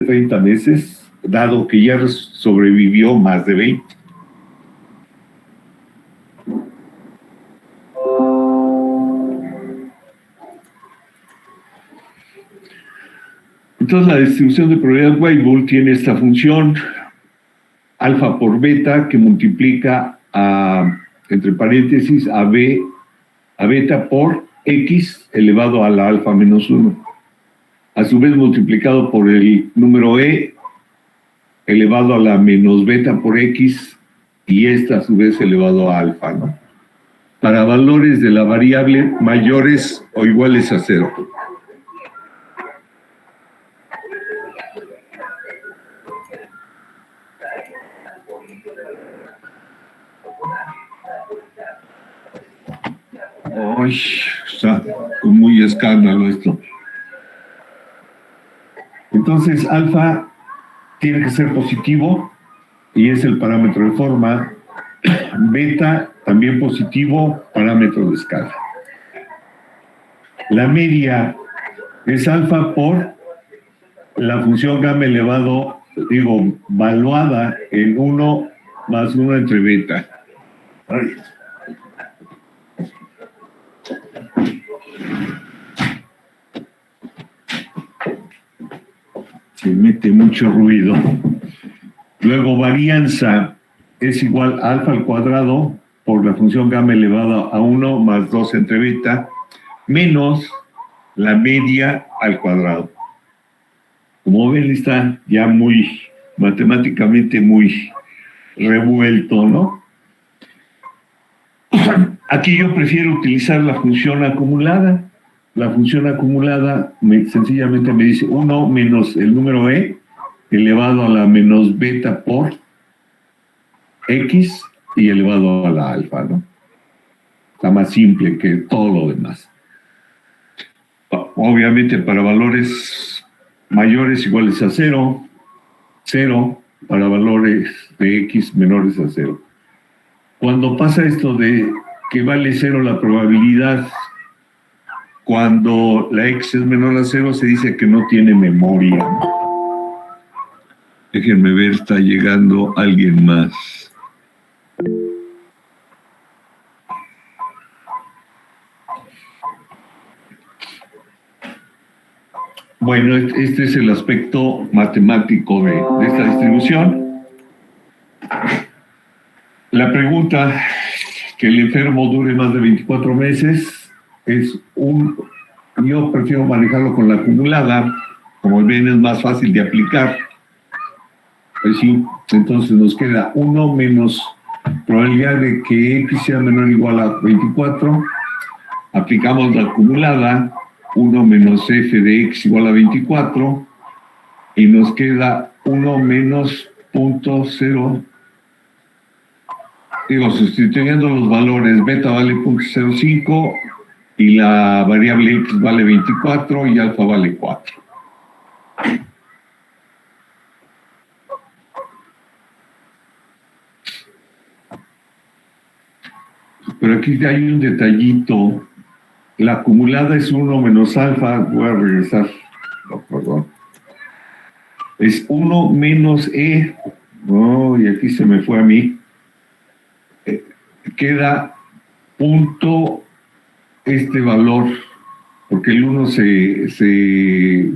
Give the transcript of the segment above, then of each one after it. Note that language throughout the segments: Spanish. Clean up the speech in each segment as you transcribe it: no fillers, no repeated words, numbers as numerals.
30 meses, dado que ya sobrevivió más de 20. Entonces la distribución de probabilidad Weibull tiene esta función alfa por beta que multiplica entre paréntesis a beta por x elevado a la alfa menos 1. A su vez multiplicado por el número e elevado a la menos beta por x y esta a su vez elevado a alfa, ¿no? Para valores de la variable mayores o iguales a 0. Ay, está con muy escándalo esto. Entonces, alfa tiene que ser positivo y es el parámetro de forma. Beta también positivo, parámetro de escala. La media es alfa por la función gamma elevado, valuada en 1 más 1 entre beta. Ay. Se mete mucho ruido. Luego varianza es igual a alfa al cuadrado por la función gamma elevada a 1 más 2 entre beta menos la media al cuadrado. Como ven, está ya muy matemáticamente muy revuelto, ¿no? Aquí yo prefiero utilizar la función acumulada. La función acumulada sencillamente me dice 1 menos el número e elevado a la menos beta por x y elevado a la alfa, ¿no? Está más simple que todo lo demás. Obviamente para valores mayores iguales a 0, 0 para valores de x menores a 0. Cuando pasa esto de que vale 0 la probabilidad, cuando la x es menor a 0 se dice que no tiene memoria, ¿no? Déjenme ver, está llegando alguien más. Bueno, este es el aspecto matemático de esta distribución. La pregunta, que el enfermo dure más de 24 meses, yo prefiero manejarlo con la acumulada, como ven es más fácil de aplicar. Pues sí, entonces nos queda 1 menos probabilidad de que x sea menor o igual a 24. Aplicamos la acumulada, 1 menos f de x igual a 24, y nos queda 1 menos 0.0. Sustituyendo los valores, beta vale 0.05 y la variable x vale 24 y alfa vale 4. Pero aquí hay un detallito. La acumulada es 1 menos alfa. Voy a regresar. No, perdón. Es 1 menos e. Oh, y aquí se me fue a mí. Queda punto este valor, porque el 1 se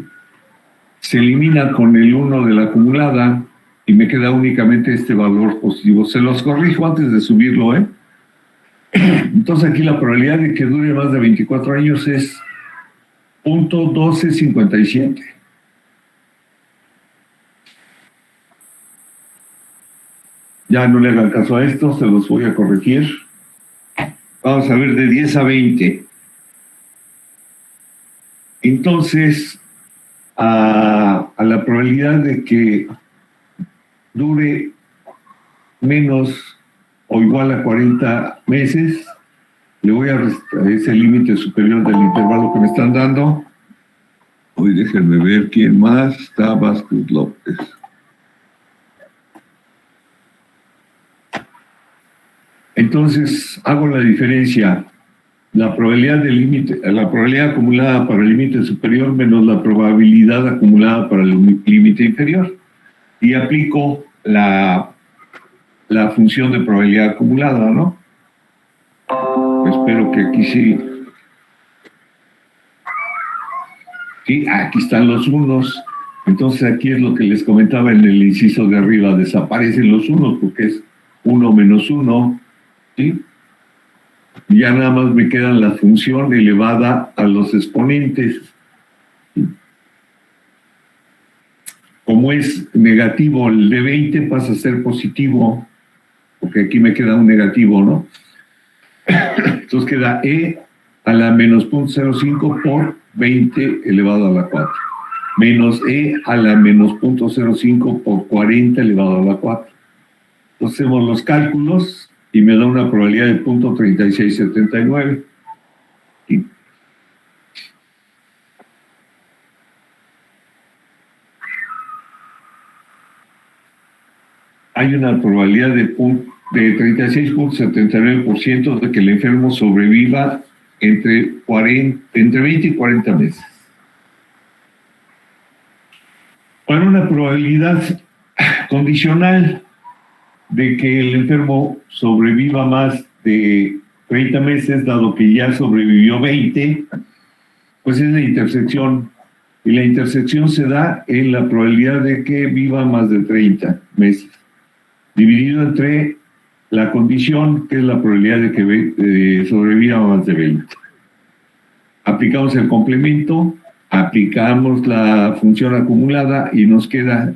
elimina con el 1 de la acumulada y me queda únicamente este valor positivo. Se los corrijo antes de subirlo, ¿eh? Entonces aquí la probabilidad de que dure más de 24 años es 0.1257. Ya no le hagan caso a esto, se los voy a corregir. Vamos a ver de 10 a 20. Entonces, a la probabilidad de que dure menos o igual a 40 meses, le voy a restar ese límite superior del intervalo que me están dando. Hoy déjenme ver quién más. Está Vázquez López. Entonces, hago la diferencia. la probabilidad del límite, la probabilidad acumulada para el límite superior menos la probabilidad acumulada para el límite inferior. Y aplico la función de probabilidad acumulada, ¿no? Espero que aquí sí. Sí, aquí están los unos. Entonces aquí es lo que les comentaba en el inciso de arriba. Desaparecen los unos porque es 1 menos 1, ¿sí? Y ya nada más me queda la función elevada a los exponentes. Como es negativo el de 20 pasa a ser positivo, porque aquí me queda un negativo, ¿no? Entonces queda e a la menos 0.05 por 20 elevado a la 4. Menos e a la menos 0.05 por 40 elevado a la 4. Entonces hacemos los cálculos y me da una probabilidad de 0.3679. ¿Sí? Hay una probabilidad de 36.79% de que el enfermo sobreviva entre 20 y 40 meses. Bueno, una probabilidad condicional de que el enfermo sobreviva más de 30 meses, dado que ya sobrevivió 20, pues es la intersección. Y la intersección se da en la probabilidad de que viva más de 30 meses, dividido entre la condición, que es la probabilidad de que sobreviva más de 20. Aplicamos el complemento, aplicamos la función acumulada y nos queda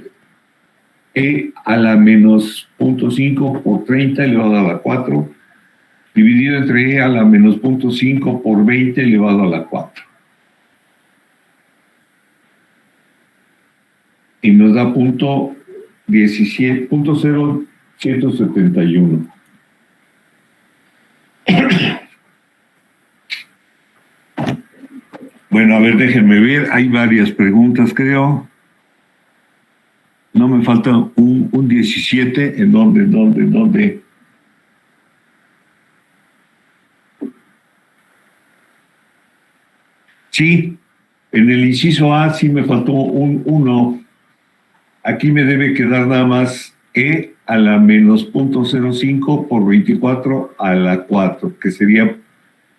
e a la menos 0.5 por 30 elevado a la 4, dividido entre e a la menos 0.5 por 20 elevado a la 4. Y nos da 0.171. Bueno, a ver, déjenme ver. Hay varias preguntas, creo. No me falta un 17. ¿En dónde? Sí, en el inciso A sí me faltó un 1. Aquí me debe quedar nada más e a la menos 0.05 por 24 a la 4, que sería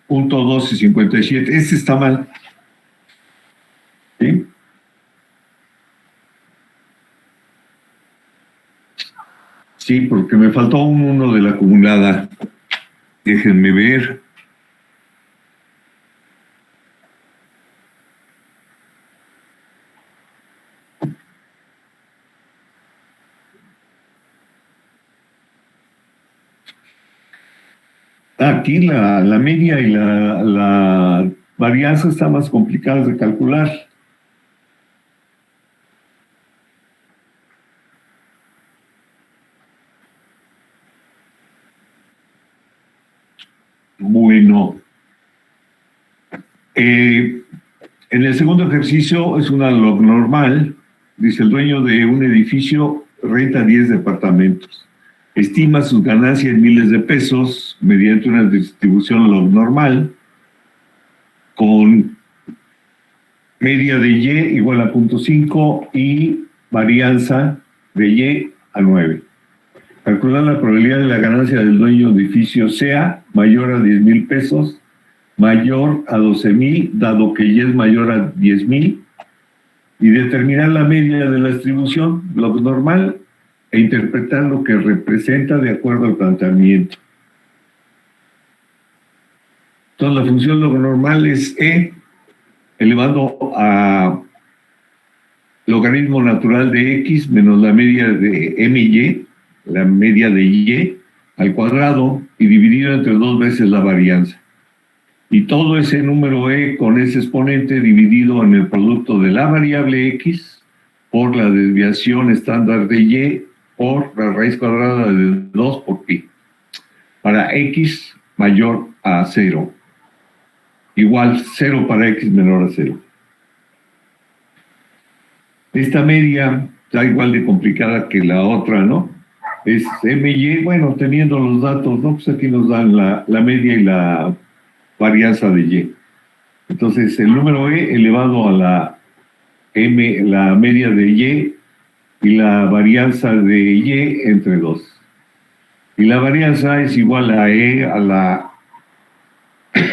0.1257. Este está mal. ¿Sí? Sí, porque me faltó un 1 de la acumulada. Déjenme ver. Aquí la media y la varianza están más complicadas de calcular. Bueno, en el segundo ejercicio es una log normal. Dice: el dueño de un edificio renta 10 departamentos. Estima sus ganancias en miles de pesos mediante una distribución log normal con media de y igual a 0.5 y varianza de y a 9. Calcular la probabilidad de la ganancia del dueño de edificio sea mayor a 10,000 pesos, mayor a 12,000, dado que y es mayor a 10,000, y determinar la media de la distribución, lo normal, e interpretar lo que representa de acuerdo al planteamiento. Entonces la función lo normal es e elevado a logaritmo natural de x menos la media de my, la media de y al cuadrado, y dividido entre 2 veces la varianza. Y todo ese número e con ese exponente dividido en el producto de la variable x por la desviación estándar de y por la raíz cuadrada de 2 por pi, para x mayor a 0. Igual 0 para x menor a 0. Esta media está igual de complicada que la otra, ¿no? Es my, bueno, teniendo los datos, ¿no? Pues aquí nos dan la media y la varianza de Y. Entonces, el número E elevado a la M, la media de Y, y la varianza de Y entre 2. Y la varianza es igual a E a la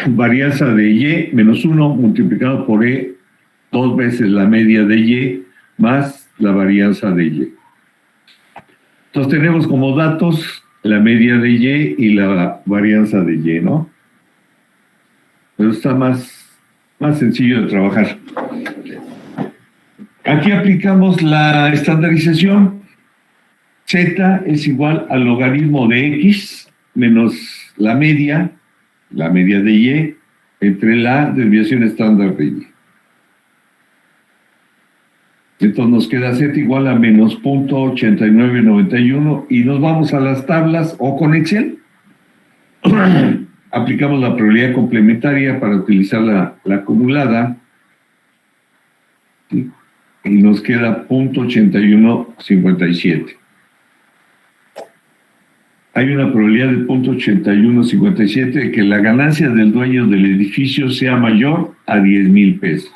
varianza de Y menos 1 multiplicado por E 2 veces la media de Y más la varianza de Y. Entonces tenemos como datos la media de Y y la varianza de Y, ¿no? Pero está más sencillo de trabajar. Aquí aplicamos la estandarización. Z es igual al logaritmo de X menos la media de Y, entre la desviación estándar de Y. Entonces nos queda Z igual a menos 0.8991 y nos vamos a las tablas o con Excel. Aplicamos la probabilidad complementaria para utilizar la acumulada, ¿sí? Y nos queda 0.8157. Hay una probabilidad de 0.8157 de que la ganancia del dueño del edificio sea mayor a 10,000 pesos.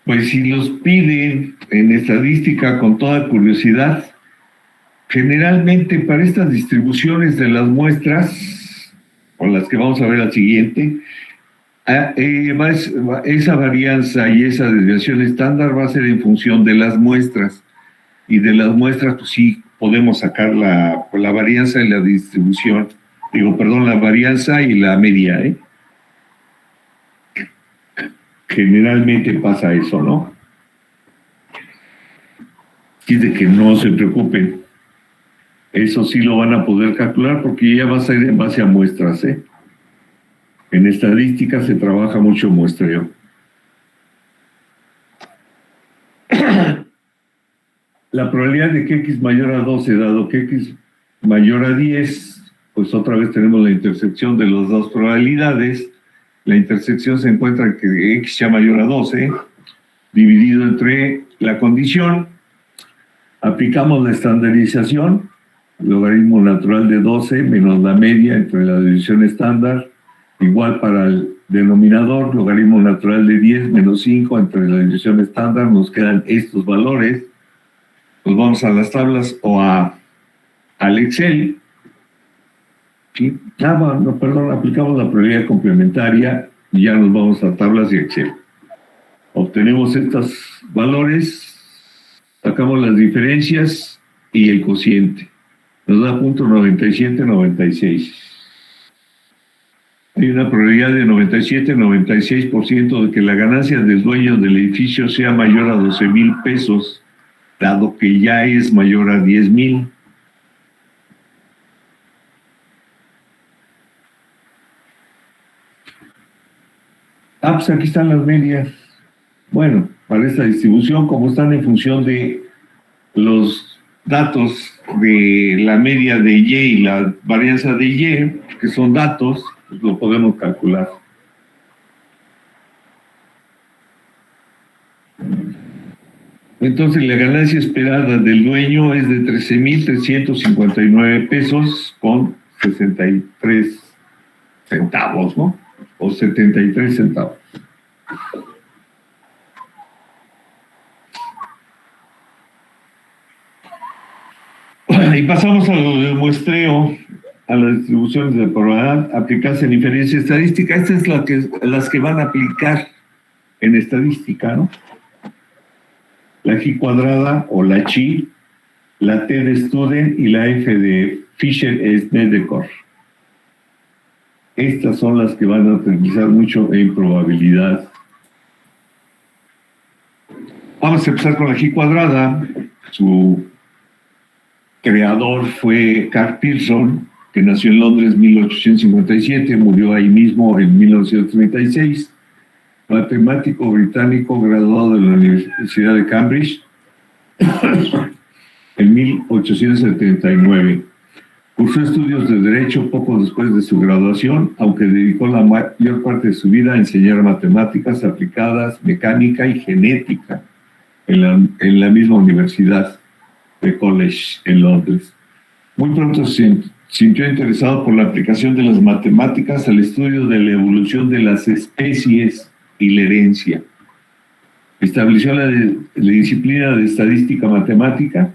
Pues si los piden en estadística con toda curiosidad, generalmente para estas distribuciones de las muestras, con las que vamos a ver al siguiente, esa varianza y esa desviación estándar va a ser en función de las muestras. Y de las muestras, pues sí, podemos sacar la varianza y la distribución. La varianza y la media, ¿eh? Generalmente pasa eso, ¿no? Y de que no se preocupen. Eso sí lo van a poder calcular porque ya va a ser en base a muestras, ¿eh? En estadística se trabaja mucho muestreo. La probabilidad de que X mayor a 12 dado que X mayor a 10, pues otra vez tenemos la intersección de las dos probabilidades. La intersección se encuentra en que X sea mayor a 12, dividido entre la condición. Aplicamos la estandarización, logaritmo natural de 12 menos la media entre la división estándar, igual para el denominador, logaritmo natural de 10 menos 5 entre la división estándar, nos quedan estos valores. Pues vamos a las tablas o al Excel. ¿Sí? Aplicamos la probabilidad complementaria y ya nos vamos a tablas y Excel. Obtenemos estos valores, sacamos las diferencias y el cociente. Nos da 0.9796. Hay una probabilidad de 97-96% de que la ganancia del dueño del edificio sea mayor a 12,000 pesos, dado que ya es mayor a 10,000. Pues aquí están las medias. Bueno, para esta distribución, como están en función de los datos de la media de Y y la varianza de Y, que son datos, pues lo podemos calcular. Entonces, la ganancia esperada del dueño es de 13,359 pesos con 63 centavos, ¿no? O 73 centavos. Y pasamos al muestreo, a las distribuciones de probabilidad aplicarse en inferencia estadística. Estas es las que van a aplicar en estadística, ¿no? La G cuadrada o la Chi, la T de Student y la F de Fisher-Snedeker. Estas son las que van a utilizar mucho en probabilidad. Vamos a empezar con la G cuadrada. Su creador fue Carl Pearson, que nació en Londres en 1857, murió ahí mismo en 1936. Matemático británico graduado de la Universidad de Cambridge en 1879. Cursó estudios de Derecho poco después de su graduación, aunque dedicó la mayor parte de su vida a enseñar matemáticas aplicadas, mecánica y genética en la misma universidad de College en Londres. Muy pronto se sintió interesado por la aplicación de las matemáticas al estudio de la evolución de las especies y la herencia. Estableció la disciplina de estadística matemática.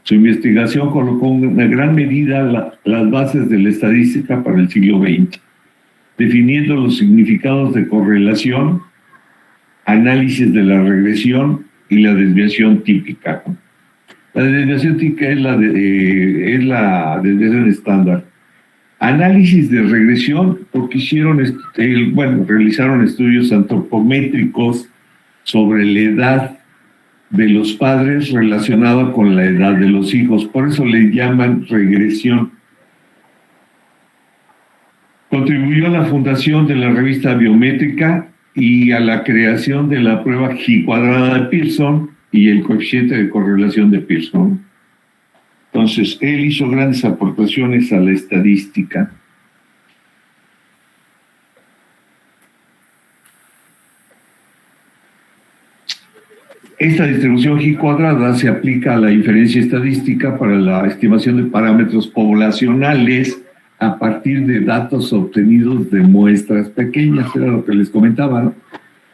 Su investigación colocó en una gran medida las bases de la estadística para el siglo XX, definiendo los significados de correlación, análisis de la regresión y la desviación típica. La desviación típica es la desviación estándar. Análisis de regresión, porque realizaron estudios antropométricos sobre la edad de los padres relacionada con la edad de los hijos. Por eso le llaman regresión. Contribuyó a la fundación de la revista Biométrica y a la creación de la prueba G-cuadrada de Pearson y el coeficiente de correlación de Pearson. Entonces, él hizo grandes aportaciones a la estadística. Esta distribución G-cuadrada se aplica a la inferencia estadística para la estimación de parámetros poblacionales a partir de datos obtenidos de muestras pequeñas, era lo que les comentaba, ¿no?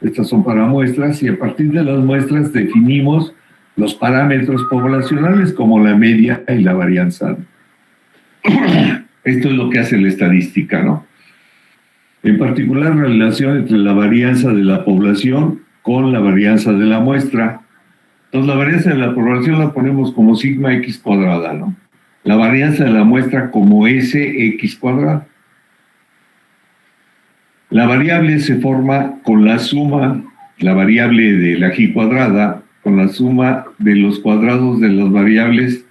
Estas son para muestras y a partir de las muestras definimos los parámetros poblacionales como la media y la varianza. Esto es lo que hace la estadística, ¿no? En particular, la relación entre la varianza de la población con la varianza de la muestra. Entonces, la varianza de la población la ponemos como sigma x cuadrada, ¿no? La varianza de la muestra como sx cuadrada. La variable se forma con la suma, la variable de la G cuadrada, con la suma de los cuadrados de las variables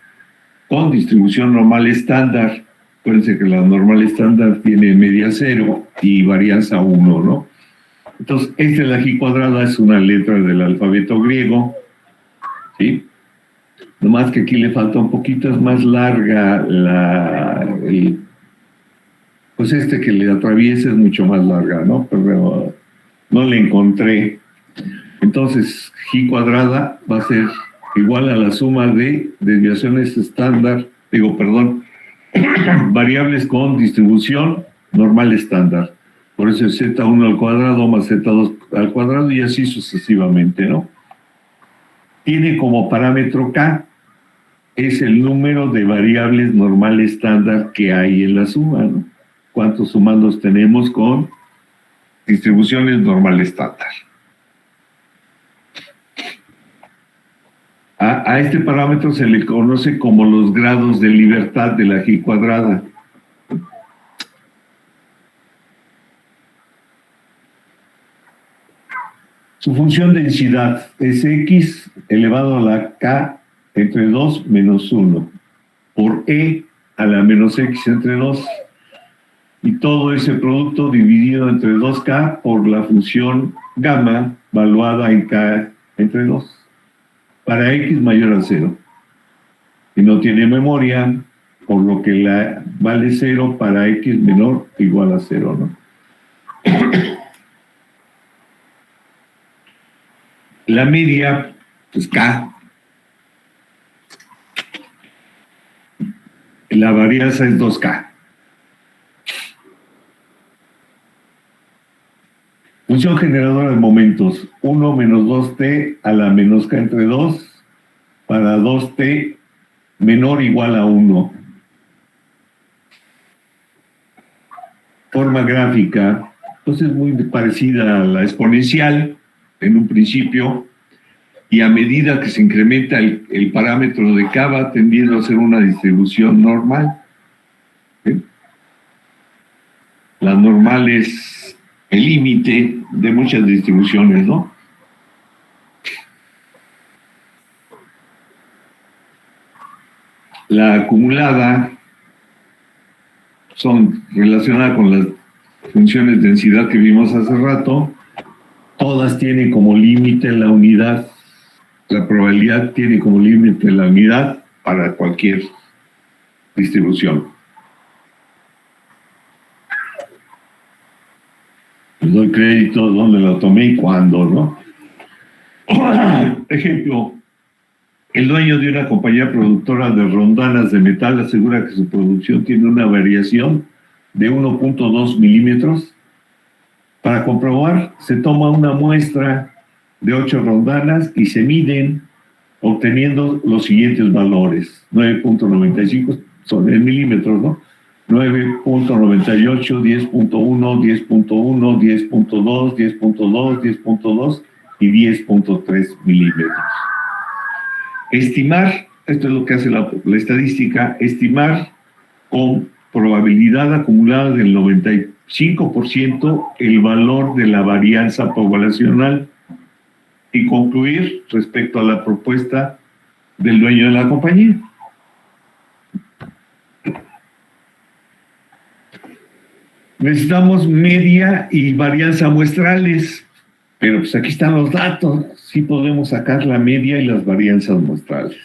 con distribución normal estándar. Acuérdense que la normal estándar tiene media 0 y varianza 1, ¿no? Entonces, esta es la G cuadrada, es una letra del alfabeto griego, ¿sí? Nomás que aquí le falta un poquito, es más larga pues que le atraviesa es mucho más larga, ¿no? Pero no le encontré. Entonces, G cuadrada va a ser igual a la suma de desviaciones estándar, variables con distribución normal estándar. Por eso es Z1 al cuadrado más Z2 al cuadrado y así sucesivamente, ¿no? Tiene como parámetro K, es el número de variables normal estándar que hay en la suma, ¿no? ¿Cuántos sumandos tenemos con distribuciones normal estándar? A este parámetro se le conoce como los grados de libertad de la G cuadrada. Su función densidad es x elevado a la k entre 2 menos 1 por e a la menos x entre 2 y todo ese producto dividido entre 2k por la función gamma valuada en k entre 2 para x mayor a 0 y no tiene memoria, por lo que la vale 0 para x menor o igual a 0, ¿no? La media, pues K. La varianza es 2K. Función generadora de momentos. 1 menos 2t a la menos k entre 2 para 2t menor o igual a 1. Forma gráfica. Entonces es muy parecida a la exponencial en un principio, y a medida que se incrementa el parámetro de K va tendiendo a ser una distribución normal. ¿Sí? La normal es el límite de muchas distribuciones, ¿no? La acumulada son relacionadas con las funciones de densidad que vimos hace rato. Todas tienen como límite la unidad, la probabilidad tiene como límite la unidad para cualquier distribución. Les doy crédito, dónde lo tomé y cuándo, ¿no? Ejemplo, el dueño de una compañía productora de rondanas de metal asegura que su producción tiene una variación de 1.2 milímetros. Para comprobar, se toma una muestra de 8 rondanas y se miden, obteniendo los siguientes valores. 9.95 son en milímetros, ¿no? 9.98, 10.1, 10.1, 10.2, 10.2, 10.2 y 10.3 milímetros. Estimar, esto es lo que hace la estadística, estimar con probabilidad acumulada del 95% el valor de la varianza poblacional y concluir respecto a la propuesta del dueño de la compañía. Necesitamos media y varianza muestrales, pero pues aquí están los datos, sí podemos sacar la media y las varianzas muestrales.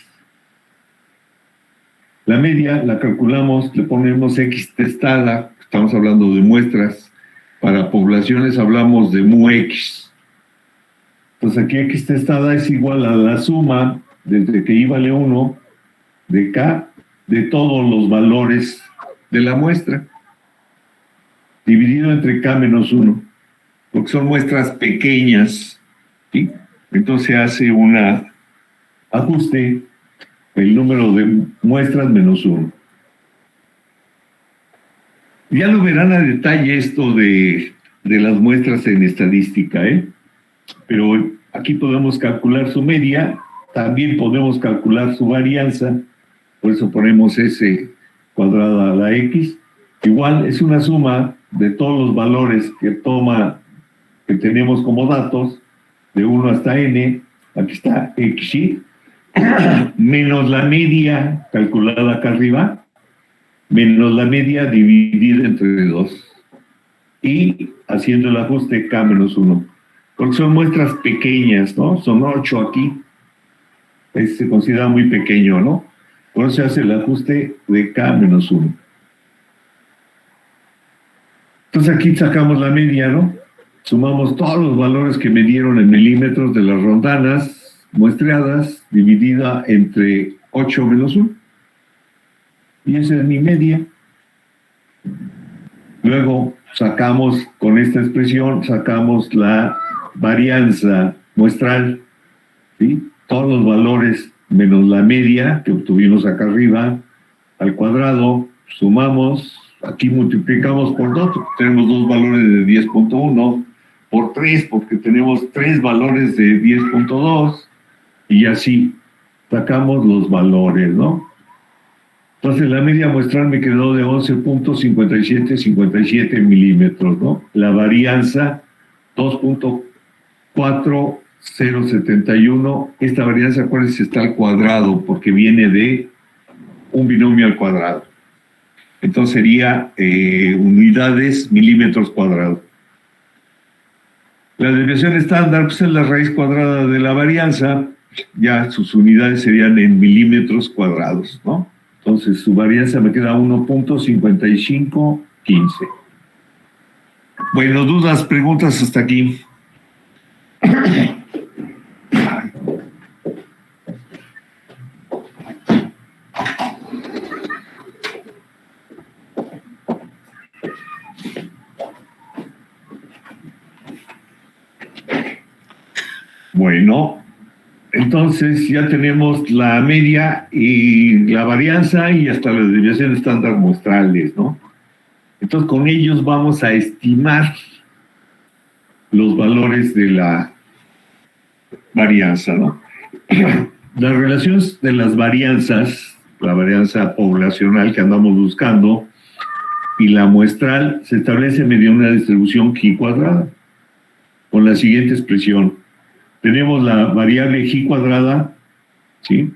La media la calculamos, le ponemos X testada, estamos hablando de muestras, para poblaciones hablamos de mu-X. Entonces aquí X testada es igual a la suma, desde que I vale 1, de K, de todos los valores de la muestra, dividido entre K menos 1, porque son muestras pequeñas, ¿sí? Entonces se hace un ajuste, el número de muestras menos 1. Ya lo verán a detalle esto de las muestras en estadística, pero aquí podemos calcular su media, también podemos calcular su varianza, por eso ponemos S cuadrada a la X. Igual es una suma de todos los valores que tenemos como datos, de 1 hasta n, aquí está Xy, menos la media calculada acá arriba, menos la media dividida entre 2, y haciendo el ajuste K menos 1, porque son muestras pequeñas, ¿no? Son 8 aquí, se considera muy pequeño, ¿no? Por eso se hace el ajuste de K menos 1. Entonces aquí sacamos la media, ¿no? Sumamos todos los valores que me dieron en milímetros de las rondanas muestreadas, dividida entre 8 menos 1. Y esa es mi media. Luego sacamos, con esta expresión, sacamos la varianza muestral, ¿sí? Todos los valores menos la media que obtuvimos acá arriba, al cuadrado, sumamos, aquí multiplicamos por 2, porque tenemos dos valores de 10.1, por 3, porque tenemos 3 valores de 10.2, y así sacamos los valores, ¿no? Entonces la media muestral me quedó de 11.5757 milímetros, ¿no? La varianza 2.4071. Esta varianza, acuérdense, está al cuadrado porque viene de un binomio al cuadrado. Entonces sería unidades milímetros cuadrados. La desviación estándar pues, es la raíz cuadrada de la varianza. Ya sus unidades serían en milímetros cuadrados, ¿no? Entonces su varianza me queda 1.5515. Bueno, dudas, preguntas hasta aquí. Bueno, entonces ya tenemos la media y la varianza y hasta la desviación estándar muestrales, ¿no? Entonces con ellos vamos a estimar los valores de la varianza, ¿no? Las relaciones de las varianzas, la varianza poblacional que andamos buscando y la muestral se establece mediante una distribución Q cuadrada con la siguiente expresión. Tenemos la variable G cuadrada, ¿sí?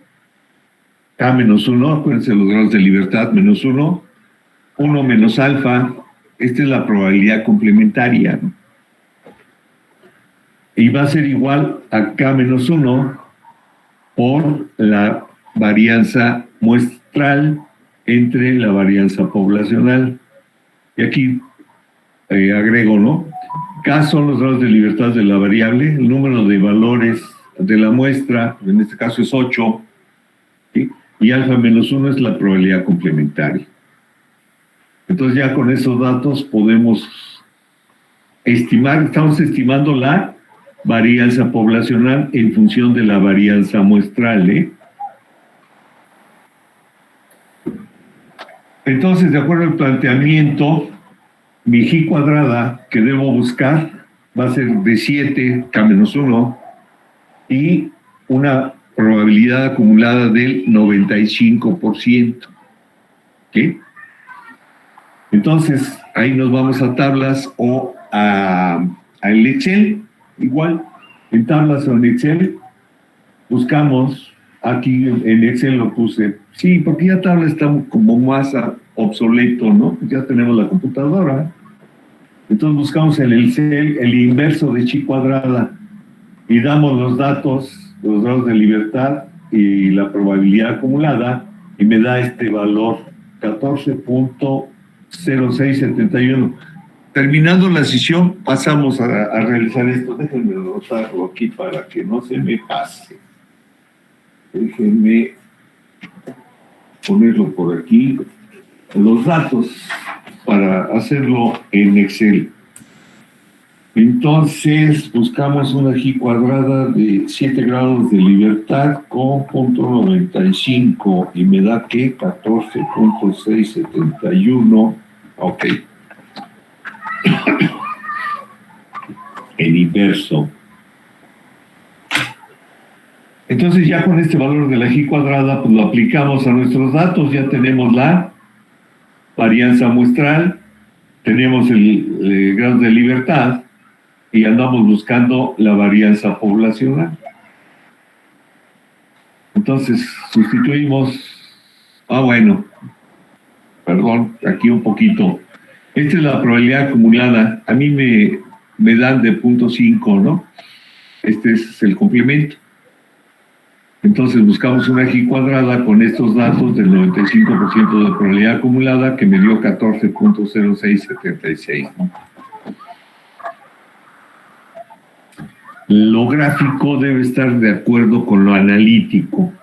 K menos 1, acuérdense los grados de libertad, menos 1, 1 menos alfa, esta es la probabilidad complementaria, ¿no? Y va a ser igual a K menos 1 por la varianza muestral entre la varianza poblacional. Y aquí agrego, ¿no? K son los grados de libertad de la variable, el número de valores de la muestra, en este caso es 8, ¿sí? Y alfa menos 1 es la probabilidad complementaria. Entonces ya con esos datos podemos estimar, estamos estimando la varianza poblacional en función de la varianza muestral, ¿eh? Entonces, de acuerdo al planteamiento, mi G cuadrada que debo buscar va a ser de 7, K menos 1, y una probabilidad acumulada del 95%. ¿Ok? Entonces, ahí nos vamos a tablas o al Excel, igual, en tablas o en Excel, buscamos, aquí en Excel lo puse, sí, porque ya tabla está como más obsoleto, ¿no? Ya tenemos la computadora. Entonces buscamos en el Excel el inverso de chi cuadrada y damos los datos de libertad y la probabilidad acumulada y me da este valor 14.0671. Terminando la sesión pasamos a realizar esto. Déjenme anotarlo aquí para que no se me pase. Déjenme ponerlo por aquí. Los datos para hacerlo en Excel. Entonces buscamos una G cuadrada de 7 grados de libertad con 0.95 y me da que 14.671. Ok. El inverso. Entonces ya con este valor de la G cuadrada pues lo aplicamos a nuestros datos. Ya tenemos la varianza muestral, tenemos el grado de libertad y andamos buscando la varianza poblacional. Entonces sustituimos, perdón, aquí un poquito. Esta es la probabilidad acumulada. A mí me dan de 0.5, ¿no? Este es el complemento. Entonces buscamos una G cuadrada con estos datos del 95% de probabilidad acumulada que me dio 14.0676, ¿no? Lo gráfico debe estar de acuerdo con lo analítico.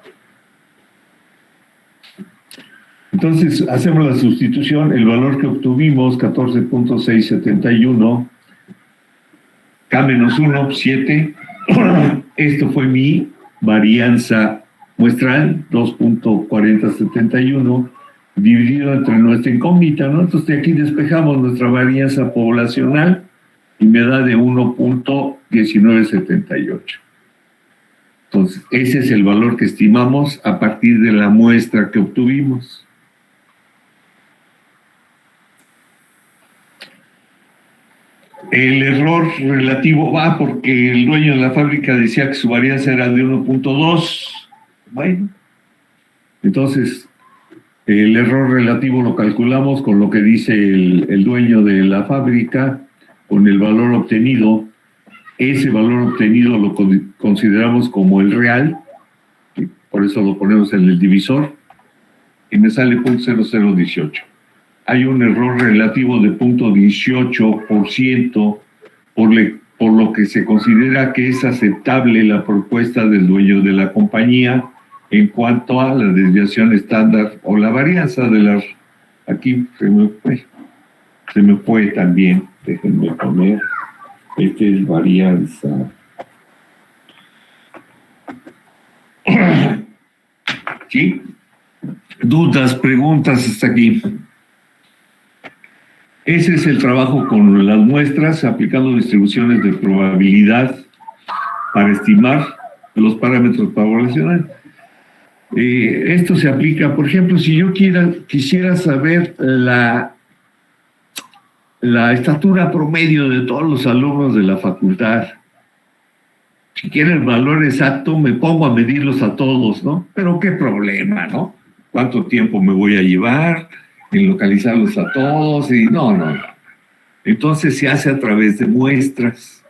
Entonces hacemos la sustitución, el valor que obtuvimos, 14.671, K menos 1, 7, esto fue mi varianza muestral, 2.4071, dividido entre nuestra incógnita, ¿no? Entonces de aquí despejamos nuestra varianza poblacional y me da de 1.1978. Entonces, ese es el valor que estimamos a partir de la muestra que obtuvimos. El error relativo va porque el dueño de la fábrica decía que su varianza era de 1.2. Bueno, entonces el error relativo lo calculamos con lo que dice el dueño de la fábrica, con el valor obtenido. Ese valor obtenido lo consideramos como el real, ¿sí? Por eso lo ponemos en el divisor, y me sale 0.0018. Hay un error relativo de 0.18% por lo que se considera que es aceptable la propuesta del dueño de la compañía en cuanto a la desviación estándar o la varianza de las... Aquí se me fue también, déjenme poner, este es varianza. ¿Sí? Dudas, preguntas hasta aquí. Ese es el trabajo con las muestras, aplicando distribuciones de probabilidad para estimar los parámetros poblacionales. Esto se aplica, por ejemplo, si yo quisiera saber la estatura promedio de todos los alumnos de la facultad. Si quiero el valor exacto, me pongo a medirlos a todos, ¿no? Pero qué problema, ¿no? ¿Cuánto tiempo me voy a llevar en localizarlos a todos? Y no. Entonces se hace a través de muestras,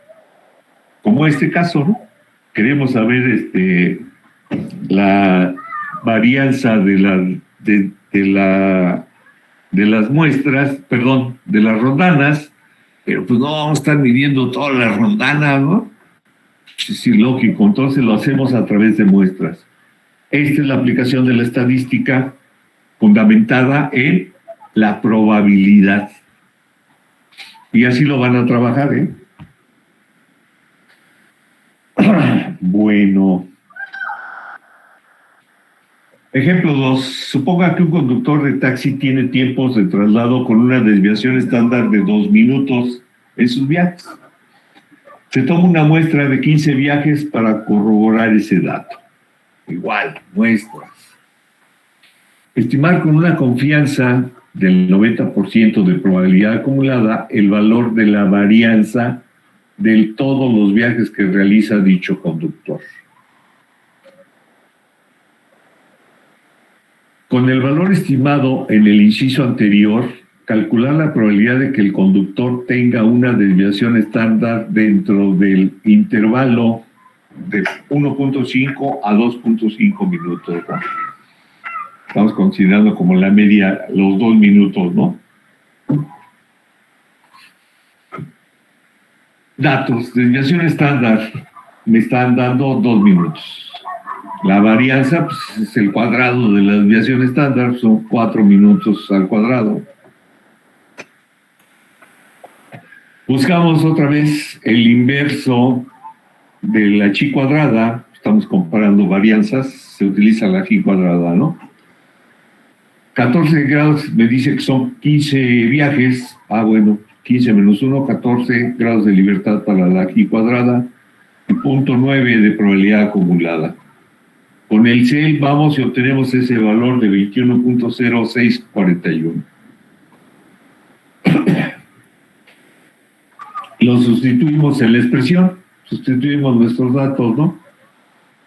como este caso, ¿no? Queremos saber la varianza de las muestras, perdón, de las rondanas, pero pues no vamos a estar midiendo toda la rondana, ¿no? Es ilógico, entonces lo hacemos a través de muestras. Esta es la aplicación de la estadística fundamentada en la probabilidad. Y así lo van a trabajar, ¿eh? Bueno. Ejemplo 2. Suponga que un conductor de taxi tiene tiempos de traslado con una desviación estándar de 2 minutos en sus viajes. Se toma una muestra de 15 viajes para corroborar ese dato. Igual, muestras. Estimar con una confianza del 90% de probabilidad acumulada el valor de la varianza de todos los viajes que realiza dicho conductor. Con el valor estimado en el inciso anterior, calcular la probabilidad de que el conductor tenga una desviación estándar dentro del intervalo de 1.5 a 2.5 minutos, ¿no? Estamos considerando como la media los 2 minutos, ¿no? Datos, desviación estándar, me están dando 2 minutos. La varianza pues, es el cuadrado de la desviación estándar, son 4 minutos al cuadrado. Buscamos otra vez el inverso de la chi cuadrada, estamos comparando varianzas, se utiliza la chi cuadrada, ¿no? 14 grados me dice que son 15 viajes, bueno, 15 menos 1, 14 grados de libertad para la chi cuadrada y 0.9 de probabilidad acumulada. Con el CEL vamos y obtenemos ese valor de 21.0641. Lo sustituimos en la expresión, sustituimos nuestros datos, ¿no?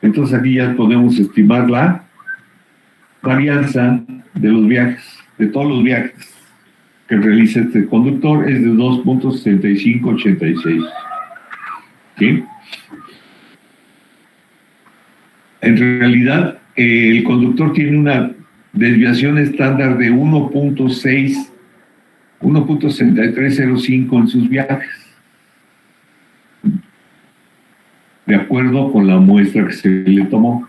Entonces aquí ya podemos estimar la varianza de los viajes, de todos los viajes que realiza este conductor, es de 2.6586. ¿Sí? En realidad, el conductor tiene una desviación estándar de 1.6305 en sus viajes, de acuerdo con la muestra que se le tomó.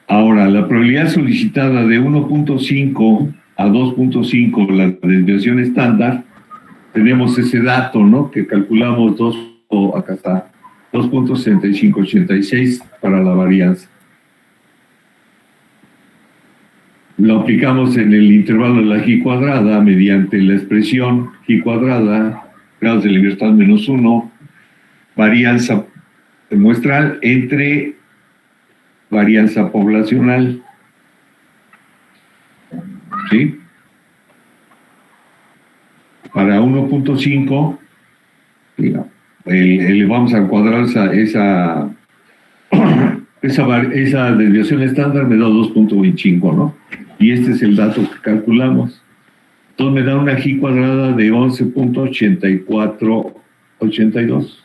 Ahora, la probabilidad solicitada de 1.5 a 2.5, la desviación estándar, tenemos ese dato, ¿no? Que calculamos acá está, 2.6586 para la varianza. Lo aplicamos en el intervalo de la chi cuadrada mediante la expresión chi cuadrada, grados de libertad menos 1, varianza muestral entre varianza poblacional. ¿Sí? Para 1.5, le vamos a cuadrar esa desviación estándar, me da 2.25, ¿no? Y este es el dato que calculamos. Entonces me da una chi cuadrada de 11.8482.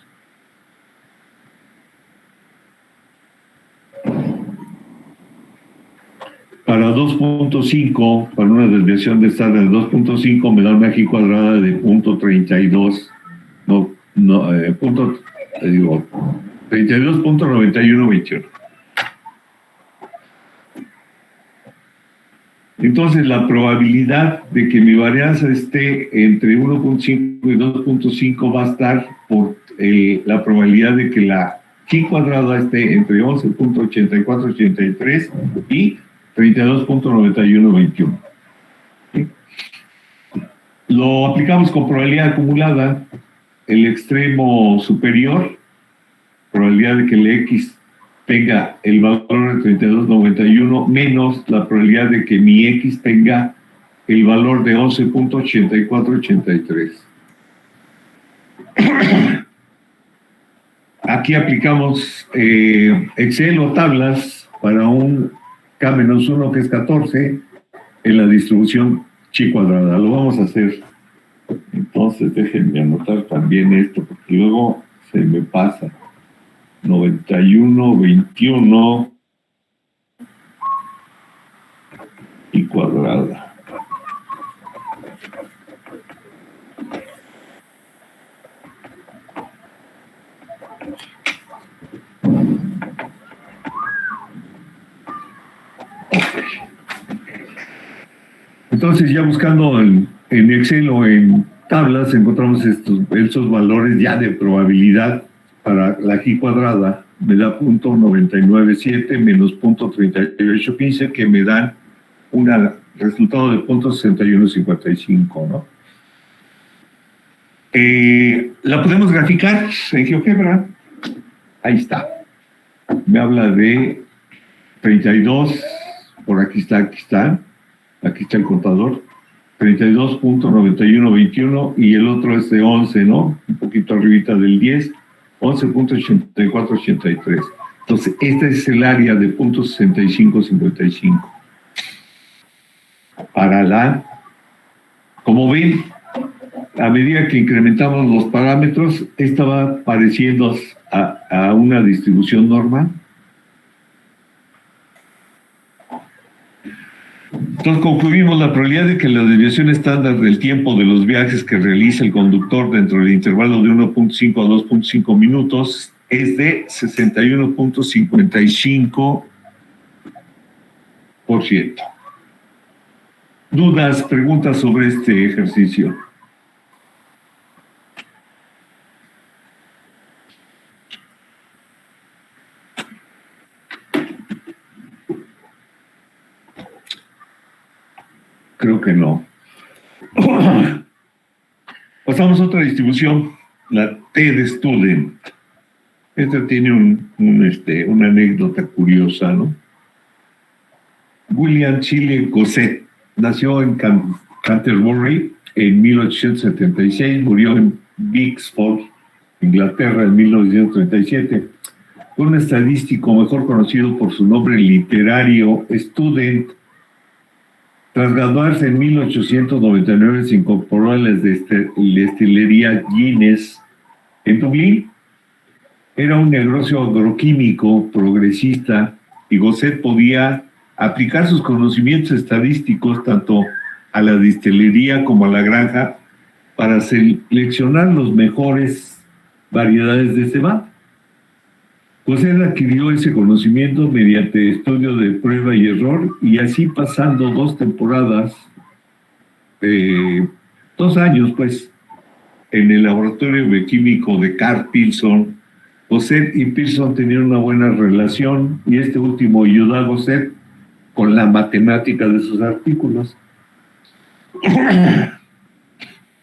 Para 2.5, para una desviación de estándar de 2.5, me da una chi cuadrada de 0.32, 32.9121. Entonces, la probabilidad de que mi varianza esté entre 1.5 y 2.5 va a estar por la probabilidad de que la chi cuadrada esté entre 11.8483 y 32.9121. ¿Sí? Lo aplicamos con probabilidad acumulada. El extremo superior, probabilidad de que el X tenga el valor de 32.91 menos la probabilidad de que mi X tenga el valor de 11.8483. Aquí aplicamos Excel o tablas para un K-1 que es 14 en la distribución chi cuadrada. Lo vamos a hacer. Entonces déjenme anotar también esto porque luego se me pasa. 91.21 y cuadrada. Entonces, ya buscando en Excel o en tablas, encontramos estos valores ya de probabilidad para la G cuadrada. Me da 0.997 menos 0.3815, que me dan un resultado de 0.6155, ¿no? La podemos graficar en GeoGebra. Ahí está. Me habla de 32, por aquí está el contador, 32.9121, y el otro es de 11, ¿no? Un poquito arribita del 10, 11.8483. Entonces, este es el área de 0.6555. Como ven, a medida que incrementamos los parámetros, esta va pareciendo a una distribución normal. Entonces concluimos la probabilidad de que la desviación estándar del tiempo de los viajes que realiza el conductor dentro del intervalo de 1.5 a 2.5 minutos es de 61.55%. ¿Dudas, preguntas sobre este ejercicio? Creo que no. Pasamos a otra distribución, la T de Student. Esta tiene una anécdota curiosa, ¿no? William Chile Gosset nació en Canterbury en 1876, murió en Bixford, Inglaterra, en 1937. Fue un estadístico mejor conocido por su nombre literario, Student. Tras graduarse en 1899, se incorporó a la destilería Guinness en Dublín. Era un negocio agroquímico progresista y Gosset podía aplicar sus conocimientos estadísticos tanto a la destilería como a la granja para seleccionar los mejores variedades de cebada. Gosset adquirió ese conocimiento mediante estudio de prueba y error, y así pasando 2 temporadas, 2 años, pues, en el laboratorio bioquímico de Carl Pilson. Gosset y Pilson tenían una buena relación, y este último ayudó a Gosset con la matemática de sus artículos.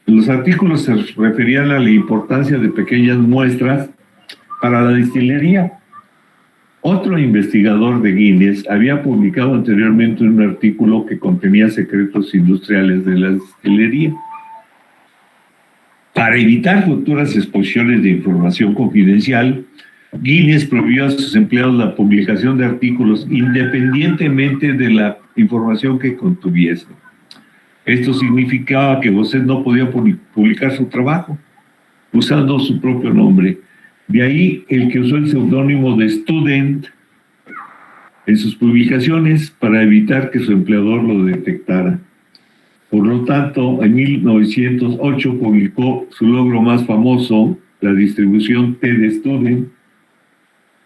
Los artículos se referían a la importancia de pequeñas muestras para la destilería. Otro investigador de Guinness había publicado anteriormente un artículo que contenía secretos industriales de la destilería. Para evitar futuras exposiciones de información confidencial, Guinness prohibió a sus empleados la publicación de artículos independientemente de la información que contuviese. Esto significaba que Gosset no podía publicar su trabajo usando su propio nombre. De ahí el que usó el seudónimo de Student en sus publicaciones para evitar que su empleador lo detectara. Por lo tanto, en 1908 publicó su logro más famoso, la distribución T de Student,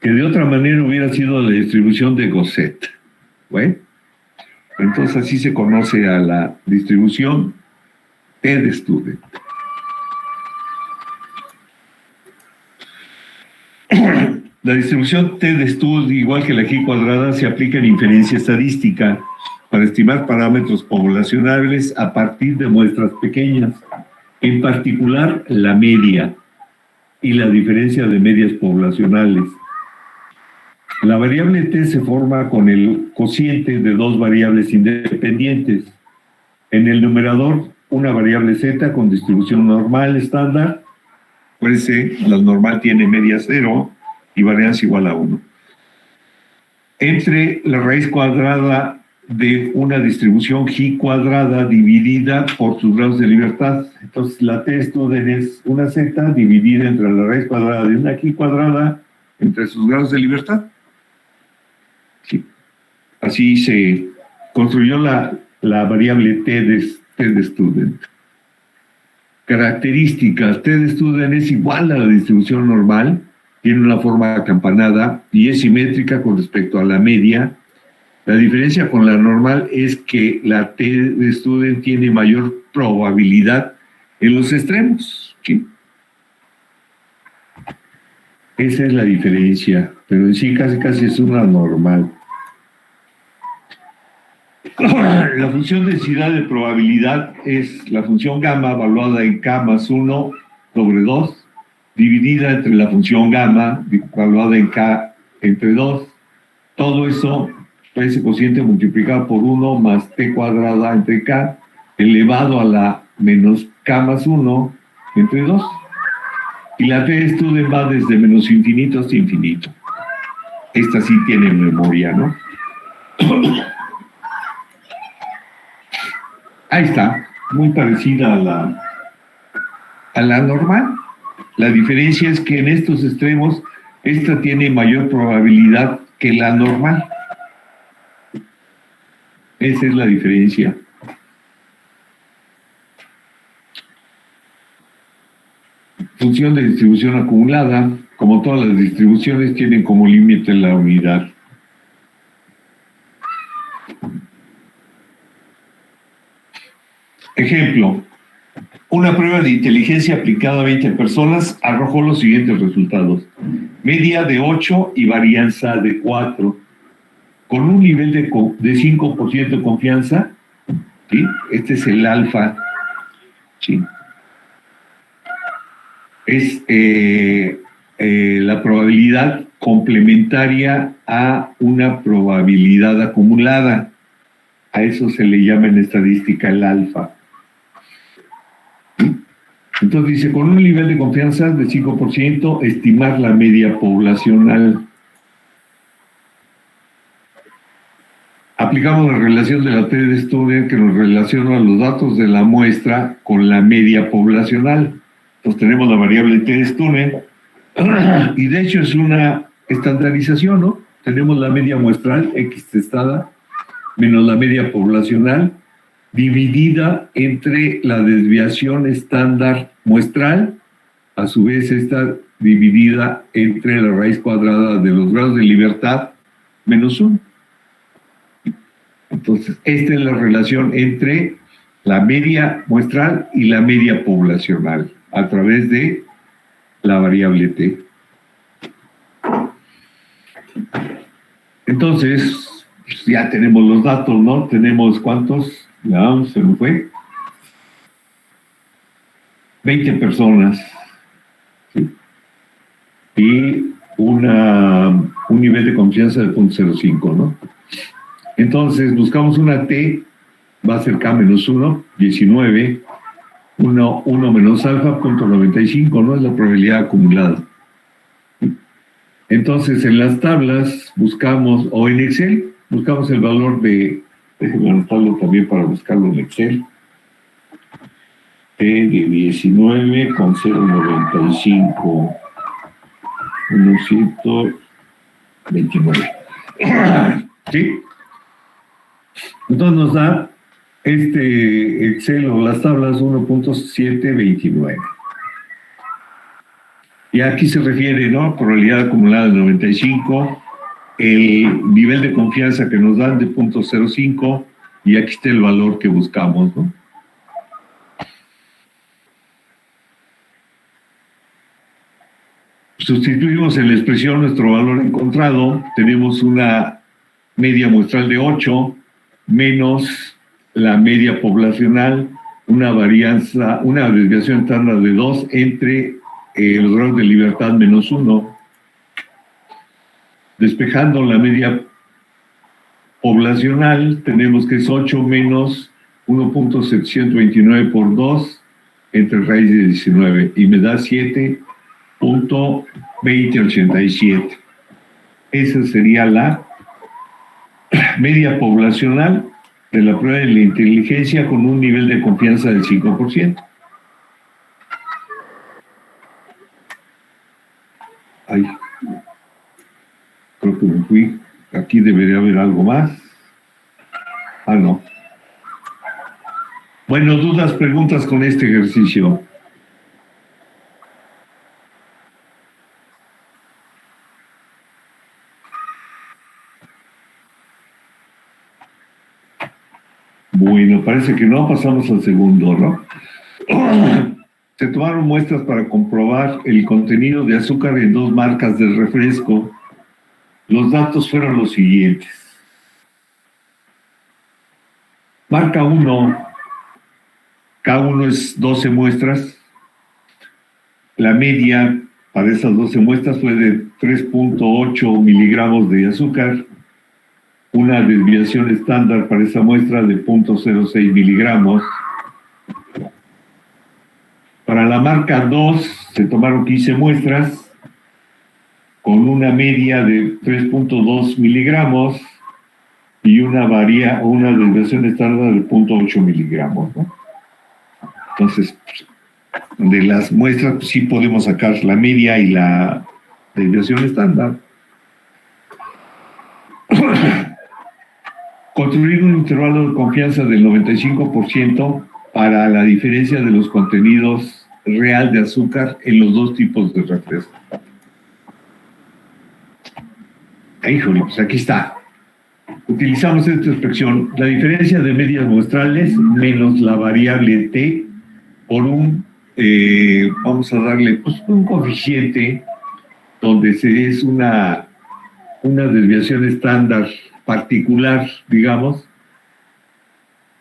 que de otra manera hubiera sido la distribución de Gosset. Bueno, entonces así se conoce a la distribución T de Student. La distribución T de Student, igual que la G cuadrada, se aplica en inferencia estadística para estimar parámetros poblacionales a partir de muestras pequeñas, en particular la media y la diferencia de medias poblacionales. La variable T se forma con el cociente de 2 variables independientes. En el numerador, una variable Z con distribución normal estándar. Acuérdense, la normal tiene media 0 y varianza igual a 1. Entre la raíz cuadrada de una distribución G cuadrada dividida por sus grados de libertad. Entonces, la T Student es una Z dividida entre la raíz cuadrada de una G cuadrada entre sus grados de libertad. Sí. Así se construyó la variable T de Student. Características. T de Student es igual a la distribución normal, tiene una forma acampanada y es simétrica con respecto a la media, La diferencia con la normal es que la T-student tiene mayor probabilidad en los extremos. ¿Sí? Esa es la diferencia, pero en sí casi es una normal. La función densidad de probabilidad es la función gamma evaluada en K más 1 sobre 2, dividida entre la función gamma evaluada en K entre 2. Todo eso, ese cociente multiplicado por 1 más T cuadrada entre K, elevado a la menos K más 1 entre 2. Y la T-student va desde menos infinito hasta infinito. Esta sí tiene memoria, ¿no? Ahí está, muy parecida a la normal. La diferencia es que en estos extremos, esta tiene mayor probabilidad que la normal. Esa es la diferencia. Función de distribución acumulada, como todas las distribuciones, tienen como límite la unidad. Ejemplo, una prueba de inteligencia aplicada a 20 personas arrojó los siguientes resultados. Media de 8 y varianza de 4. Con un nivel de 5% de confianza, ¿sí? Este es el alfa, ¿sí? Es la probabilidad complementaria a una probabilidad acumulada. A eso se le llama en estadística el alfa. Entonces dice, con un nivel de confianza de 5%, estimar la media poblacional. Aplicamos la relación de la T-student que nos relaciona los datos de la muestra con la media poblacional. Entonces tenemos la variable T-student y de hecho es una estandarización, ¿no? Tenemos la media muestral, X testada, menos la media poblacional, dividida entre la desviación estándar muestral, a su vez está dividida entre la raíz cuadrada de los grados de libertad menos 1. Entonces, esta es la relación entre la media muestral y la media poblacional a través de la variable T. Entonces, pues ya tenemos los datos, ¿no? Tenemos ¿cuántos? Ya, se me fue. 20 personas. ¿Sí? Y un nivel de confianza de 0.05, ¿no? Entonces, buscamos una T, va a ser K menos 1, 19, 1 menos alfa, 0.95, ¿no? Es la probabilidad acumulada. Entonces, en las tablas buscamos, o en Excel, buscamos el valor de, déjenme anotarlo también para buscarlo en Excel, T de 19 con 0.95, 129. ¿Sí? Entonces nos da este Excel o las tablas 1.729. Y aquí se refiere, ¿no? Probabilidad acumulada de 95, el nivel de confianza que nos dan de 0.05 y aquí está el valor que buscamos, ¿no? Sustituimos en la expresión nuestro valor encontrado, tenemos una media muestral de 8 menos la media poblacional, una varianza, una desviación estándar de 2 entre los grados de libertad menos 1. Despejando la media poblacional, tenemos que es 8 menos 1.729 por 2 entre raíz de 19 y me da 7.2087. Esa sería la media poblacional de la prueba de la inteligencia con un nivel de confianza del 5%. Ay, creo que me fui. Aquí debería haber algo más. Ah, no. Bueno, dudas, preguntas con este ejercicio. Bueno, parece que no, pasamos al segundo, ¿no? Se tomaron muestras para comprobar el contenido de azúcar en 2 marcas de refresco. Los datos fueron los siguientes. Marca 1, cada uno es 12 muestras. La media para esas 12 muestras fue de 3.8 miligramos de azúcar. Una desviación estándar para esa muestra de 0.06 miligramos. Para la marca 2 se tomaron 15 muestras con una media de 3.2 miligramos y una desviación estándar de 0.8 miligramos, ¿no? Entonces, de las muestras pues, sí podemos sacar la media y la desviación estándar. Construir un intervalo de confianza del 95% para la diferencia de los contenidos real de azúcar en los 2 tipos de refresco. Híjole, pues aquí está. Utilizamos esta expresión, la diferencia de medias muestrales menos la variable t por vamos a darle pues, un coeficiente donde es una desviación estándar particular, digamos,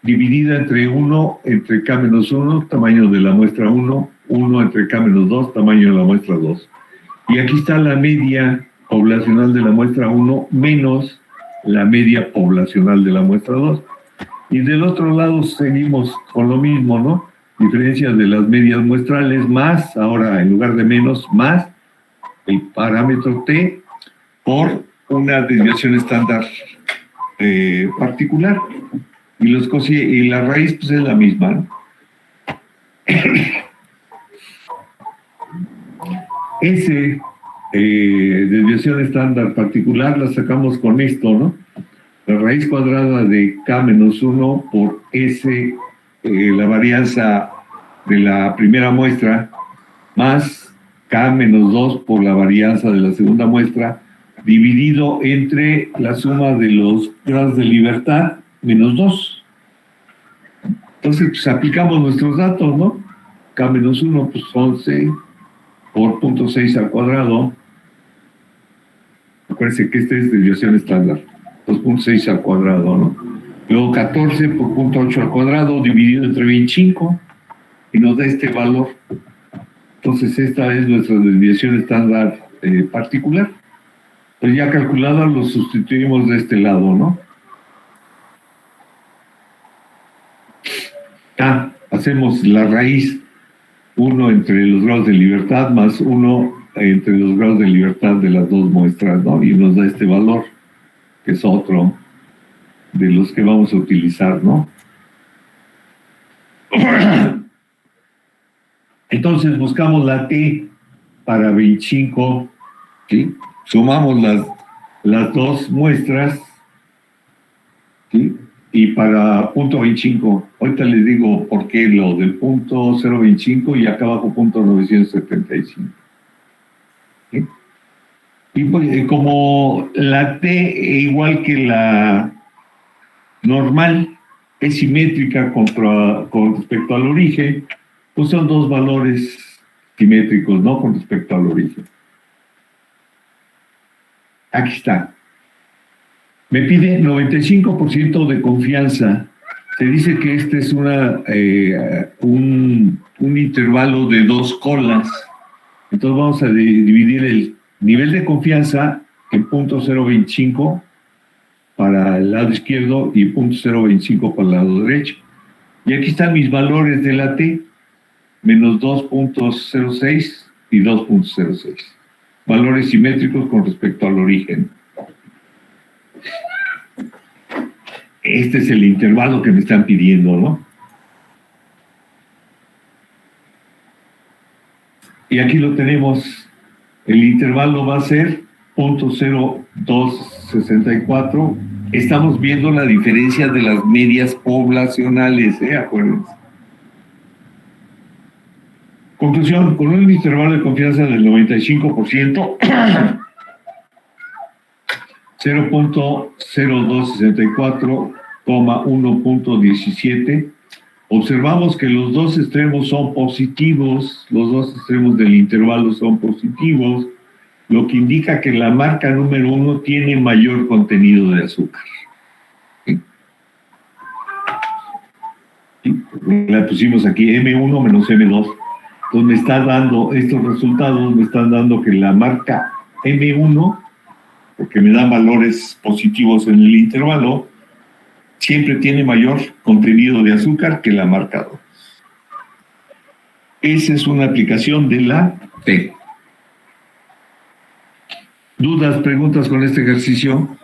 dividida entre 1 entre k-1, tamaño de la muestra 1, 1 entre k-2, tamaño de la muestra 2. Y aquí está la media poblacional de la muestra 1 menos la media poblacional de la muestra 2. Y del otro lado seguimos con lo mismo, ¿no? Diferencia de las medias muestrales más, ahora en lugar de menos, más el parámetro t por una desviación estándar particular. Y la raíz pues es la misma, ¿no? Desviación estándar particular la sacamos con esto, ¿no? La raíz cuadrada de k-1 por S, la varianza de la primera muestra, más k-2 por la varianza de la segunda muestra, dividido entre la suma de los grados de libertad menos 2. Entonces, pues aplicamos nuestros datos, ¿no? K-1, pues 11 por 0.6 al cuadrado. Acuérdense que esta es desviación estándar. 2.6 al cuadrado, ¿no? Luego 14 por 0.8 al cuadrado dividido entre 25 y nos da este valor. Entonces, esta es nuestra desviación estándar particular. Pues ya calculada lo sustituimos de este lado, ¿no? Hacemos la raíz 1 entre los grados de libertad más 1 entre los grados de libertad de las 2 muestras, ¿no? Y nos da este valor, que es otro de los que vamos a utilizar, ¿no? Entonces buscamos la t para 25, ¿sí? Sumamos las 2 muestras, ¿sí? Y para 0.25, ahorita les digo por qué lo del 0.025 y acá abajo 0.975. ¿Sí? Y pues, como la T, igual que la normal, es simétrica con respecto al origen, pues son 2 valores simétricos, ¿no? Con respecto al origen. Aquí está. Me pide 95% de confianza. Se dice que este es un intervalo de 2 colas. Entonces vamos a dividir el nivel de confianza en 0.025 para el lado izquierdo y 0.025 para el lado derecho. Y aquí están mis valores de la T, menos 2.06 y 2.06. Valores simétricos con respecto al origen. Este es el intervalo que me están pidiendo, ¿no? Y aquí lo tenemos. El intervalo va a ser 0.0264. Estamos viendo la diferencia de las medias poblacionales, acuérdense. Conclusión, con un intervalo de confianza del 95%, 0.0264 1.17, observamos que los dos extremos son positivos, los dos extremos del intervalo son positivos, lo que indica que la marca número 1 tiene mayor contenido de azúcar. ¿Sí? La pusimos aquí, M1 menos M2. Entonces me está dando, estos resultados me están dando que la marca M1, porque me da valores positivos en el intervalo, siempre tiene mayor contenido de azúcar que la marca 2. Esa es una aplicación de la T. ¿Dudas, preguntas con este ejercicio?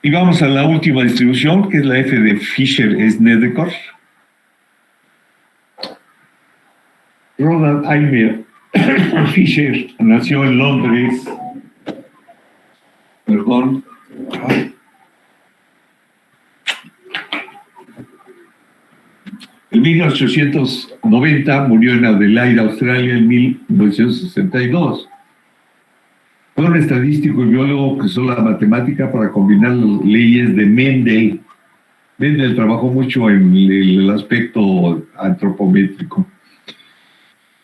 Y vamos a la última distribución, que es la F de Fisher-Snedeker. Ronald Eimer Fisher nació en Londres. Perdón. En 1890 murió en Adelaide, Australia, en 1962. Fue un estadístico y biólogo que usó la matemática para combinar las leyes de Mendel. Mendel trabajó mucho en el aspecto antropométrico.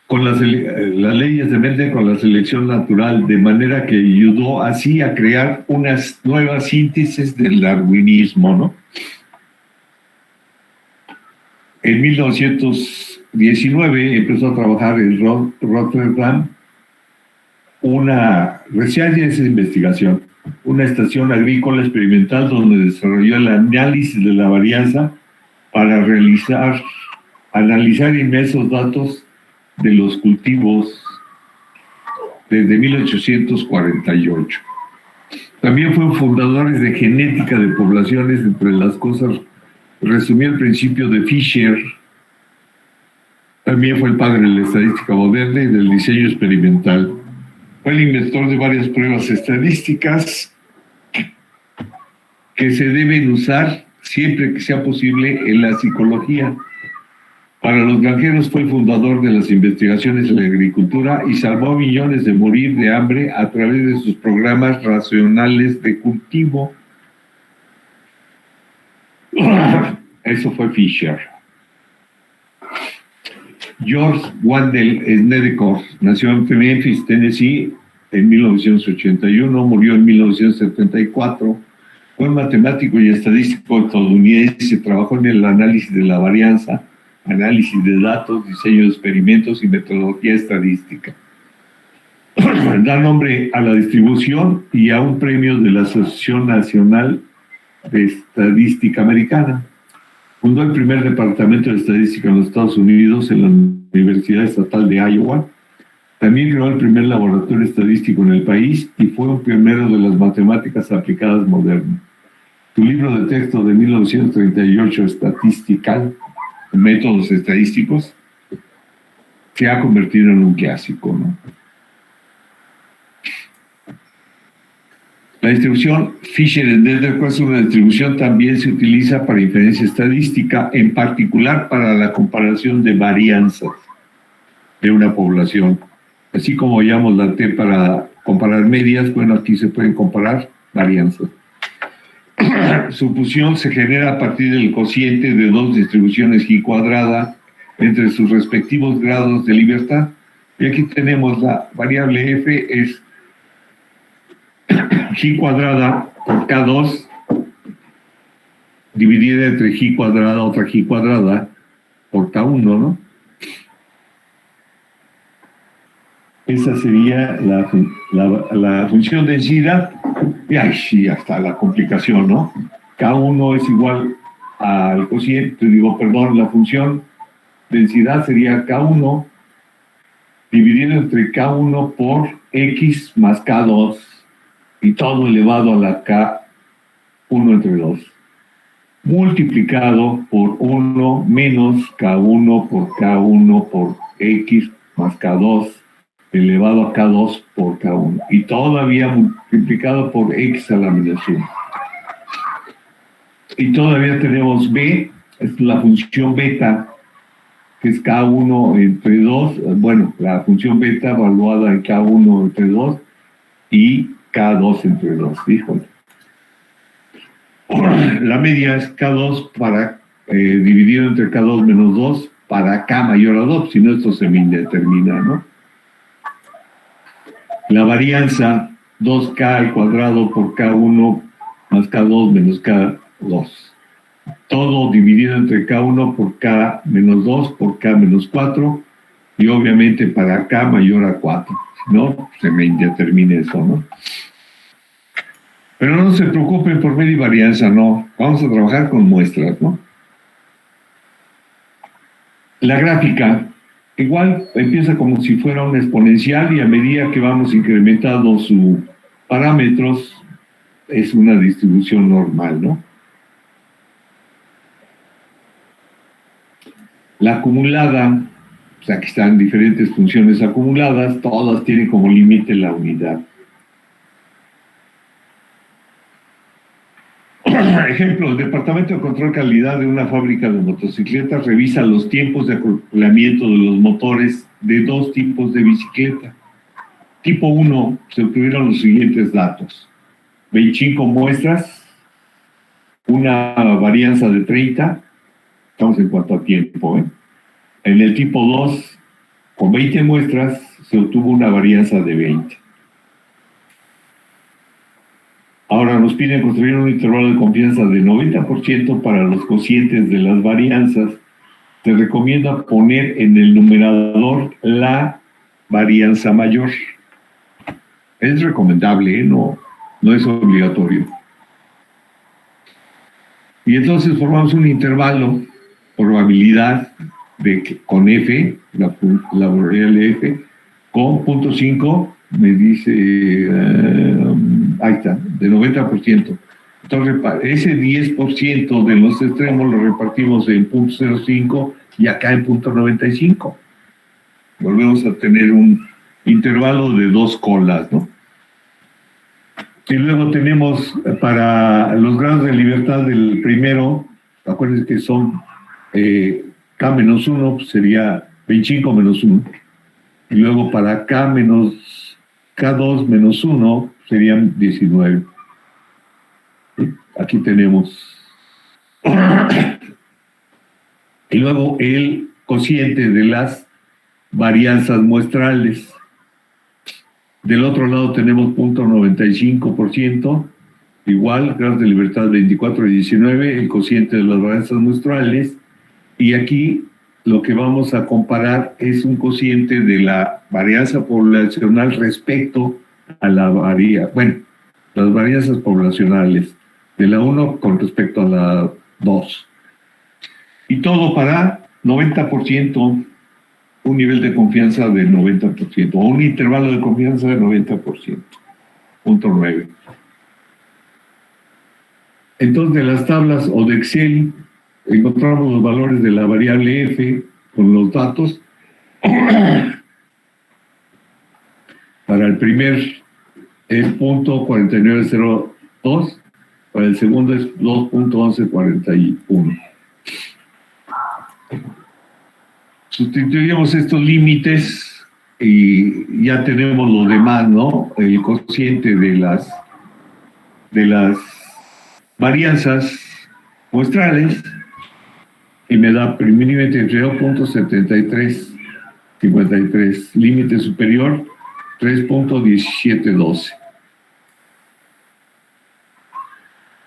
Con las leyes de Mendel con la selección natural, de manera que ayudó así a crear unas nuevas síntesis del darwinismo, ¿no? En 1919 empezó a trabajar en Rotterdam esa investigación, una estación agrícola experimental donde desarrolló el análisis de la varianza para analizar inmensos datos de los cultivos desde 1848. También fue fundador de genética de poblaciones, entre las cosas, resumió el principio de Fisher. También fue el padre de la estadística moderna y del diseño experimental. Fue el inventor de varias pruebas estadísticas que se deben usar siempre que sea posible en la psicología. Para los granjeros fue el fundador de las investigaciones en la agricultura y salvó a millones de morir de hambre a través de sus programas racionales de cultivo. Eso fue Fisher. George Wendell Snedeker nació en Memphis, Tennessee, en 1981, murió en 1974. Fue un matemático y estadístico estadounidense, trabajó en el análisis de la varianza, análisis de datos, diseño de experimentos y metodología estadística. Da nombre a la distribución y a un premio de la Asociación Nacional de Estadística Americana. Fundó el primer departamento de estadística en los Estados Unidos en la Universidad Estatal de Iowa. También creó el primer laboratorio estadístico en el país y fue un pionero de las matemáticas aplicadas modernas. Su libro de texto de 1938, Statistical, Métodos Estadísticos, se ha convertido en un clásico, ¿no? La distribución Fisher-Snedeker es una distribución también se utiliza para inferencia estadística, en particular para la comparación de varianzas de una población. Así como llamamos la T para comparar medias, bueno, aquí se pueden comparar varianzas. Su función se genera a partir del cociente de dos distribuciones y cuadrada entre sus respectivos grados de libertad. Y aquí tenemos la variable F es G cuadrada por K2 dividida entre G cuadrada, otra G cuadrada por K1, ¿no? Esa sería la función densidad. Y ahí sí, ya está la complicación, ¿no? K1 es igual al cociente, la función densidad sería K1 dividido entre K1 por X más K2 y todo elevado a la K1 entre 2, multiplicado por 1 menos K1 por K1 por X más K2 elevado a K2 por K1 y todavía multiplicado por X a la menos 1. Y todavía tenemos B, es la función beta, que es K1 entre 2, bueno, la función beta evaluada en K1 entre 2 y K2 entre 2, híjole. La media es K2 para dividido entre K2 menos 2 para K mayor a 2, si no esto se me indetermina, ¿no? La varianza 2K al cuadrado por K1 más K2 menos K2. Todo dividido entre K1 por K menos 2 por K menos 4 y obviamente para K mayor a 4. Si no, se me indetermina eso, ¿no? Pero no se preocupen por media y varianza, no. Vamos a trabajar con muestras, ¿no? La gráfica, igual empieza como si fuera una exponencial y a medida que vamos incrementando sus parámetros, es una distribución normal, ¿no? La acumulada, o sea, que están diferentes funciones acumuladas, todas tienen como límite la unidad. Ejemplo, el Departamento de Control Calidad de una fábrica de motocicletas revisa los tiempos de acoplamiento de los motores de dos tipos de bicicleta. Tipo 1, se obtuvieron los siguientes datos. 25 muestras, una varianza de 30, estamos en cuanto a tiempo, ¿eh? En el tipo 2, con 20 muestras, se obtuvo una varianza de 20. Ahora nos piden construir un intervalo de confianza de 90% para los cocientes de las varianzas. Te recomiendo poner en el numerador la varianza mayor. Es recomendable, ¿eh? No es obligatorio. Y entonces formamos un intervalo, probabilidad de que con F, la variable F, con 0.5, me dice, ahí está, de 90%. Entonces, ese 10% de los extremos lo repartimos en 0.05 y acá en 0.95. Volvemos a tener un intervalo de 2 colas, ¿no? Y luego tenemos para los grados de libertad del primero, acuérdense que son K menos 1, pues sería 25 menos 1. Y luego para K2 menos 1 serían 19. ¿Sí? Aquí tenemos. Y luego el cociente de las varianzas muestrales. Del otro lado tenemos 0.95%, igual, grados de libertad 24 y 19, el cociente de las varianzas muestrales. Y aquí lo que vamos a comparar es un cociente de la varianza poblacional respecto a la las varianzas poblacionales, de la 1 con respecto a la 2. Y todo para 90%, un nivel de confianza de 90%, o un intervalo de confianza de 90%, 0.9. Entonces, de las tablas o de Excel, encontramos los valores de la variable F con los datos. Para el primer es 0.4902, para el segundo es 2.1141. Sustituimos estos límites y ya tenemos lo demás, ¿no? El cociente de las varianzas muestrales y me da primeramente entre 2.7353, límite superior 3.1712.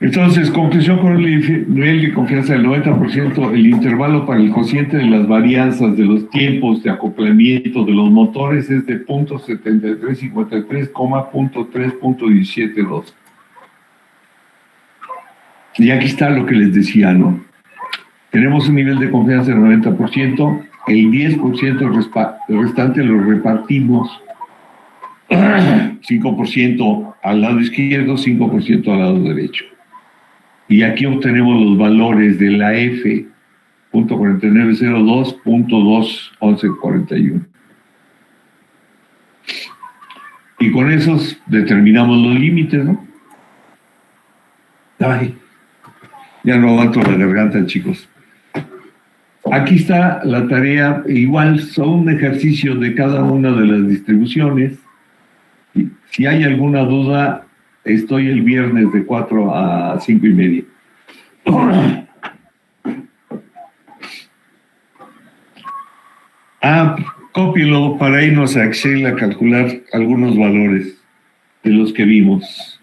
Entonces, conclusión con el nivel de confianza del 90%, el intervalo para el cociente de las varianzas de los tiempos de acoplamiento de los motores es de 0.7353, 0.3.1712. Y aquí está lo que les decía, ¿no? Tenemos un nivel de confianza del 90%, el 10% restante lo repartimos 5% al lado izquierdo, 5% al lado derecho. Y aquí obtenemos los valores de la F, .4902, .21141. Y con esos determinamos los límites, ¿no? Ay, ya no aguanto la garganta, chicos. Aquí está la tarea, igual son un ejercicio de cada una de las distribuciones. Si hay alguna duda, estoy el viernes de 4 a 5:30. Cópielo para irnos a Excel a calcular algunos valores de los que vimos.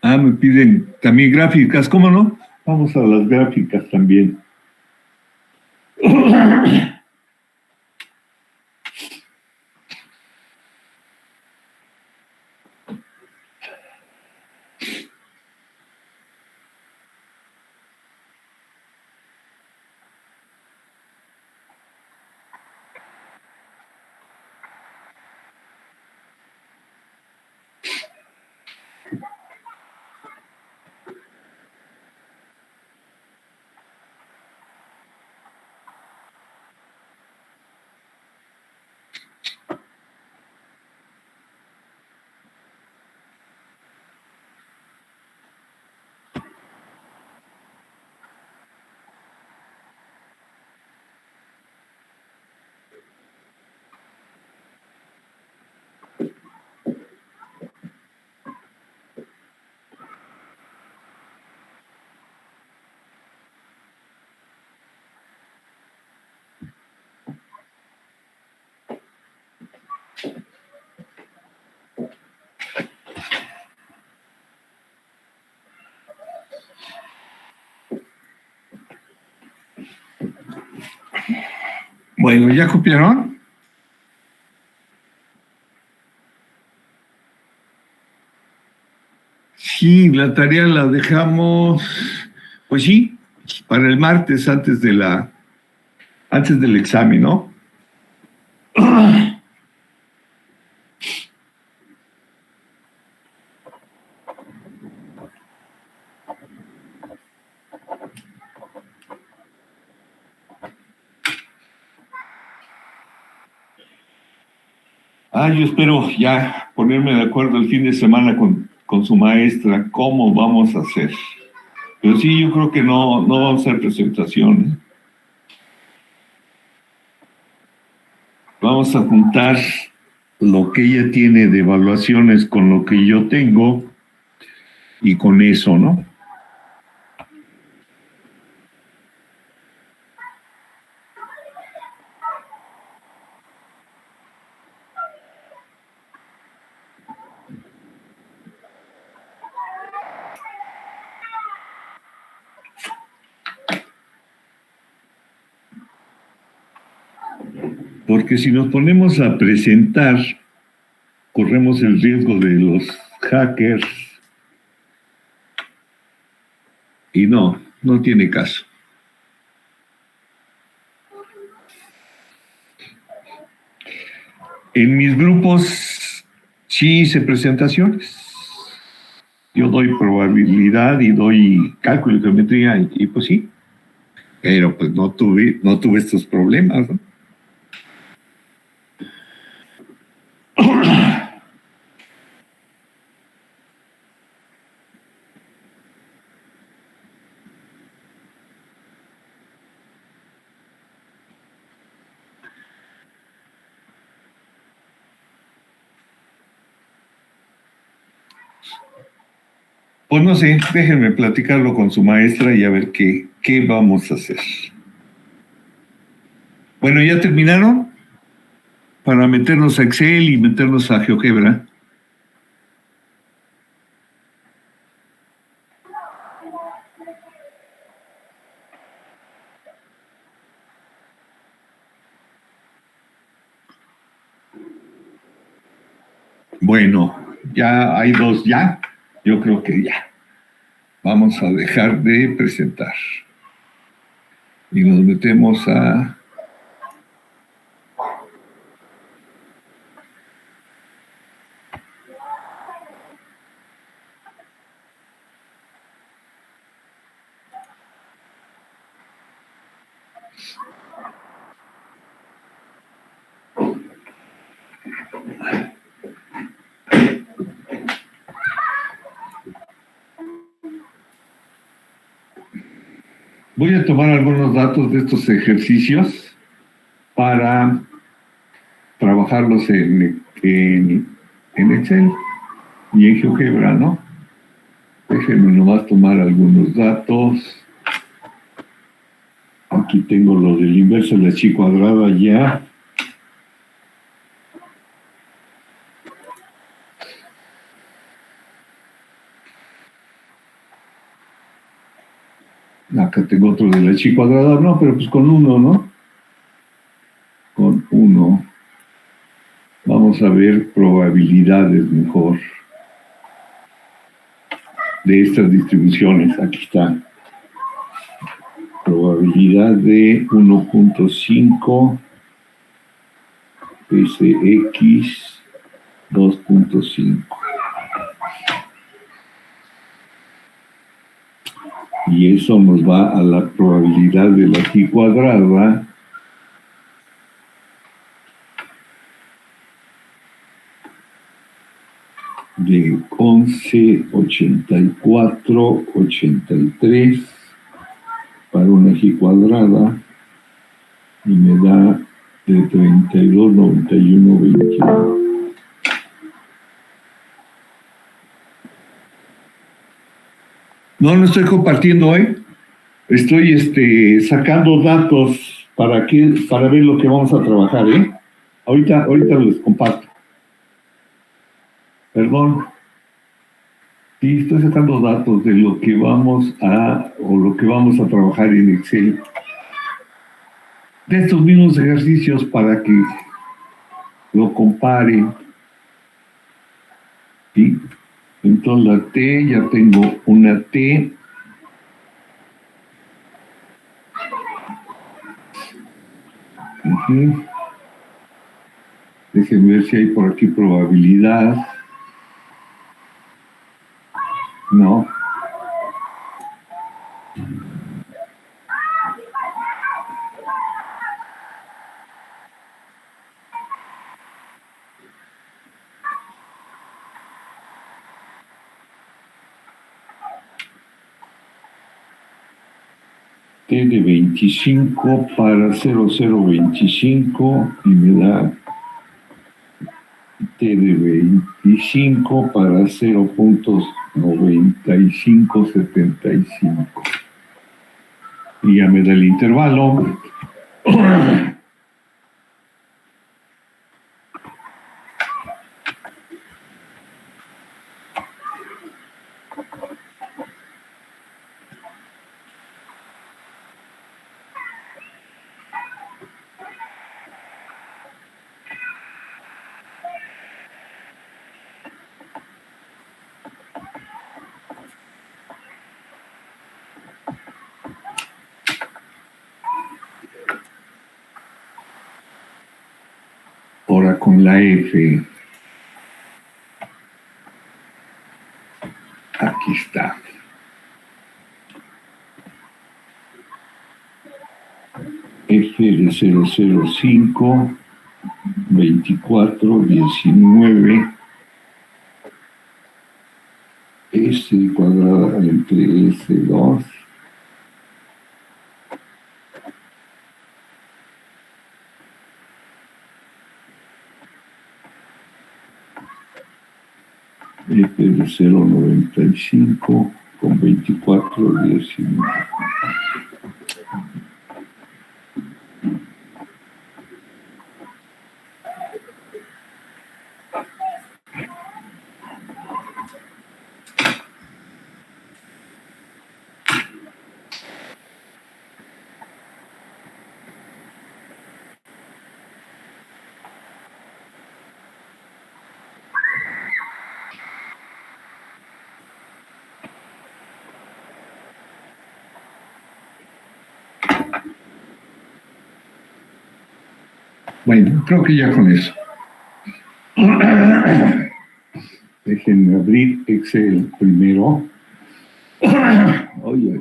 Me piden también gráficas, ¿cómo no? Vamos a las gráficas también. Bueno, ¿ya copiaron? Sí, la tarea la dejamos, pues sí, para el martes antes del examen, ¿no? Yo espero ya ponerme de acuerdo el fin de semana con su maestra, cómo vamos a hacer. Pero sí, yo creo que no vamos a hacer presentación. Vamos a juntar lo que ella tiene de evaluaciones con lo que yo tengo y con eso, ¿no? Porque si nos ponemos a presentar, corremos el riesgo de los hackers y no tiene caso. En mis grupos sí hice presentaciones. Yo doy probabilidad y doy cálculo y geometría y pues sí, pero pues no tuve estos problemas, ¿no? Pues no sé, déjenme platicarlo con su maestra y a ver qué vamos a hacer. Bueno, ¿ya terminaron? Para meternos a Excel y meternos a GeoGebra. Bueno, ya hay dos ya. Yo creo que ya. Vamos a dejar de presentar. Y nos metemos a... Voy a tomar algunos datos de estos ejercicios para trabajarlos en Excel y en GeoGebra, ¿no? Déjenme nomás tomar algunos datos. Aquí tengo lo del inverso de la chi cuadrada ya. Acá tengo otro de la chi cuadrada, no, pero pues con uno, ¿no? Con uno. Vamos a ver probabilidades mejor de estas distribuciones. Aquí está. Probabilidad de 1.5 SX 2.5. Y eso nos va a la probabilidad de la chi cuadrada de 11,84,83 para una chi cuadrada y me da de 32,91,21. No estoy compartiendo hoy. Estoy sacando datos para ver lo que vamos a trabajar, ¿eh? Ahorita les comparto. Perdón. Sí, estoy sacando datos de lo que vamos a trabajar en Excel. De estos mismos ejercicios para que lo comparen. ¿Sí? Entonces la T, ya tengo una T. Déjenme ver si hay por aquí probabilidad. No. T de 25 para 0,025 y me da T de 25 para 0,9575. Y ya me da el intervalo. Ahora con la F. Aquí está. F de 005, 24, 19, S cuadrada entre S2, F de 0,95 con 24, 19. Bueno, creo que ya con eso. Déjenme abrir Excel primero. Ay, ay, ay.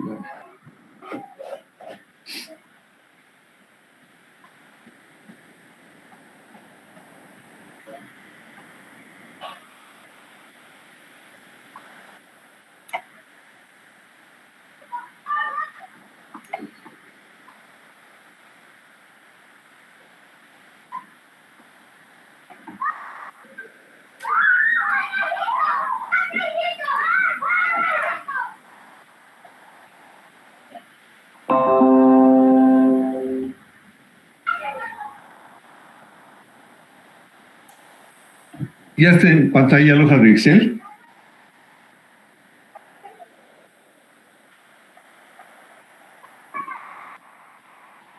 ¿Ya está en pantalla la hoja de Excel?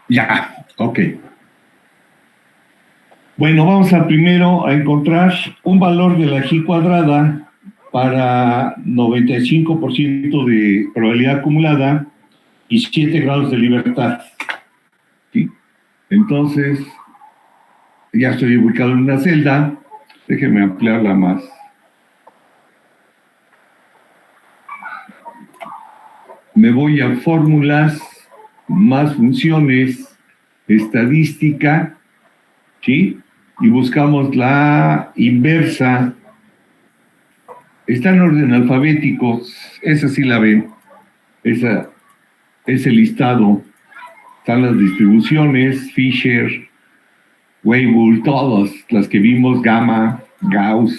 Ya, ok. Bueno, vamos a primero a encontrar un valor de la G cuadrada para 95% de probabilidad acumulada y 7 grados de libertad. ¿Sí? Entonces, ya estoy ubicado en una celda. Déjenme ampliarla más. Me voy a fórmulas, más funciones, estadística, ¿sí? Y buscamos la inversa. Está en orden alfabético, esa sí la ven, ese listado. Están las distribuciones, Fisher, Weibull, todas las que vimos, Gamma, Gauss,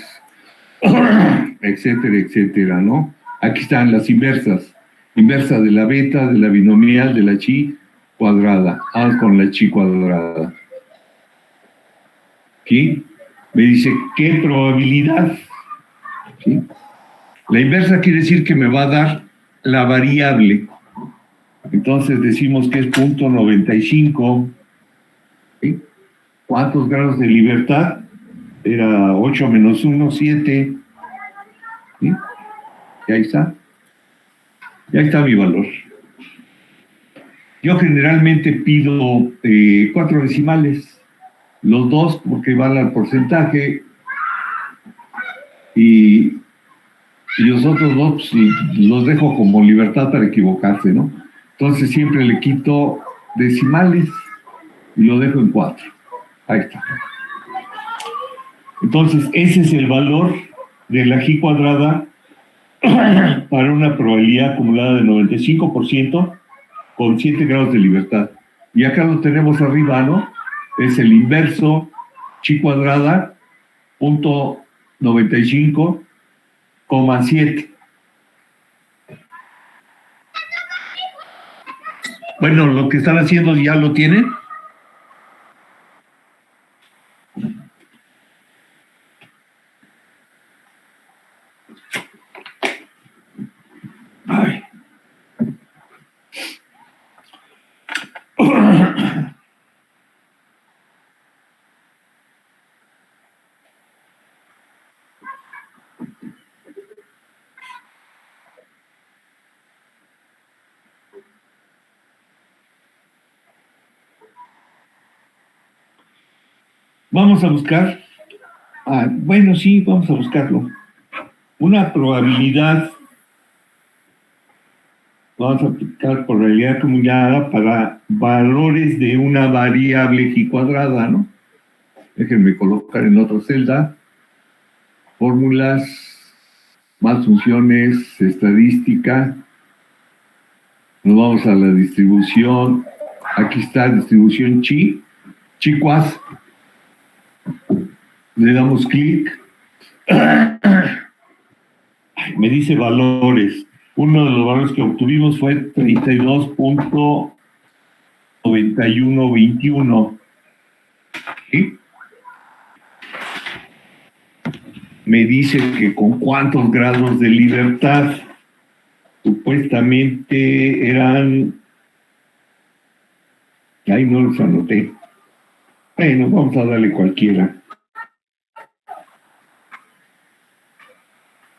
etcétera, etcétera, ¿no? Aquí están las inversas. Inversa de la beta, de la binomial, de la chi cuadrada. Vamos con la chi cuadrada. ¿Sí? Me dice, ¿qué probabilidad? ¿Sí? La inversa quiere decir que me va a dar la variable. Entonces decimos que es 0.95. ¿Sí? ¿Cuántos grados de libertad? Era 8 menos 1, 7. ¿Sí? Y ahí está. Y ahí está mi valor. Yo generalmente pido 4 decimales. Los 2 porque van al porcentaje y los otros 2 pues, los dejo como libertad para equivocarse, ¿no? Entonces siempre le quito decimales y lo dejo en 4. Ahí está. Entonces ese es el valor de la G cuadrada para una probabilidad acumulada de 95% con 7 grados de libertad. Y acá lo tenemos arriba, ¿no? Es el inverso chi cuadrada, 0.95,7. Bueno, lo que están haciendo ya lo tienen. Ay. Vamos a buscar, bueno, sí, vamos a buscarlo. Una probabilidad vamos a aplicar probabilidad acumulada para valores de una variable G cuadrada, ¿no? Déjenme colocar en otra celda. Fórmulas, más funciones, estadística. Nos vamos a la distribución. Aquí está distribución chi. Chicuas. Le damos clic. Me dice valores. Uno de los valores que obtuvimos fue 32.9121. ¿Sí? Me dice que con cuántos grados de libertad. Supuestamente eran... Ahí no los anoté. Bueno, vamos a darle cualquiera.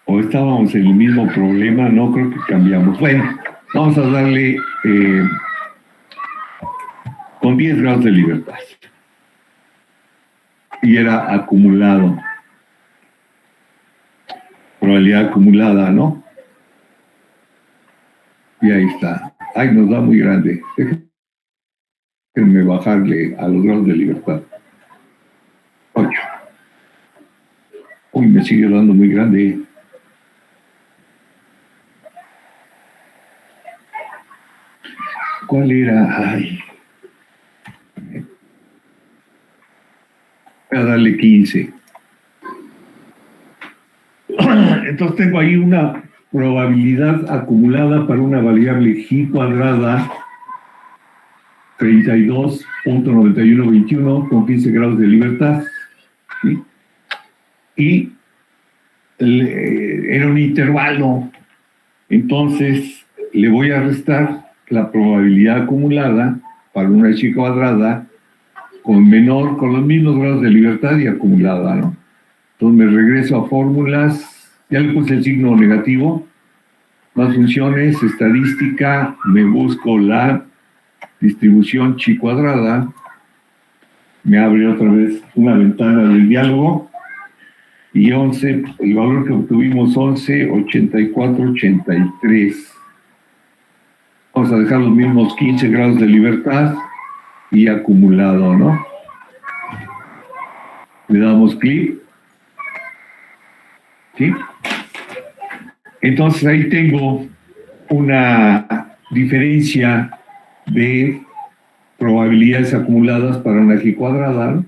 O estábamos en el mismo problema, no creo que cambiamos. Bueno, vamos a darle con 10 grados de libertad. Y era acumulado. Probabilidad acumulada, ¿no? Y ahí está. Ay, nos da muy grande. Déjenme bajarle a los grados de libertad. 8. Uy, me sigue dando muy grande. ¿Cuál era? Ay. Voy a darle 15. Entonces tengo ahí una probabilidad acumulada para una variable G cuadrada 32.9121 con 15 grados de libertad. ¿Sí? Y era un intervalo. Entonces le voy a restar la probabilidad acumulada para una G cuadrada con los mismos grados de libertad y acumulada, ¿no? Entonces me regreso a fórmulas, ya le puse el signo negativo, más funciones, estadística, me busco la distribución chi cuadrada, me abre otra vez una ventana del diálogo, y 11, el valor que obtuvimos 11.8483. Vamos a dejar los mismos 15 grados de libertad y acumulado, ¿no? Le damos clic. ¿Sí? Entonces ahí tengo una diferencia de probabilidades acumuladas para una G cuadrada, ¿no?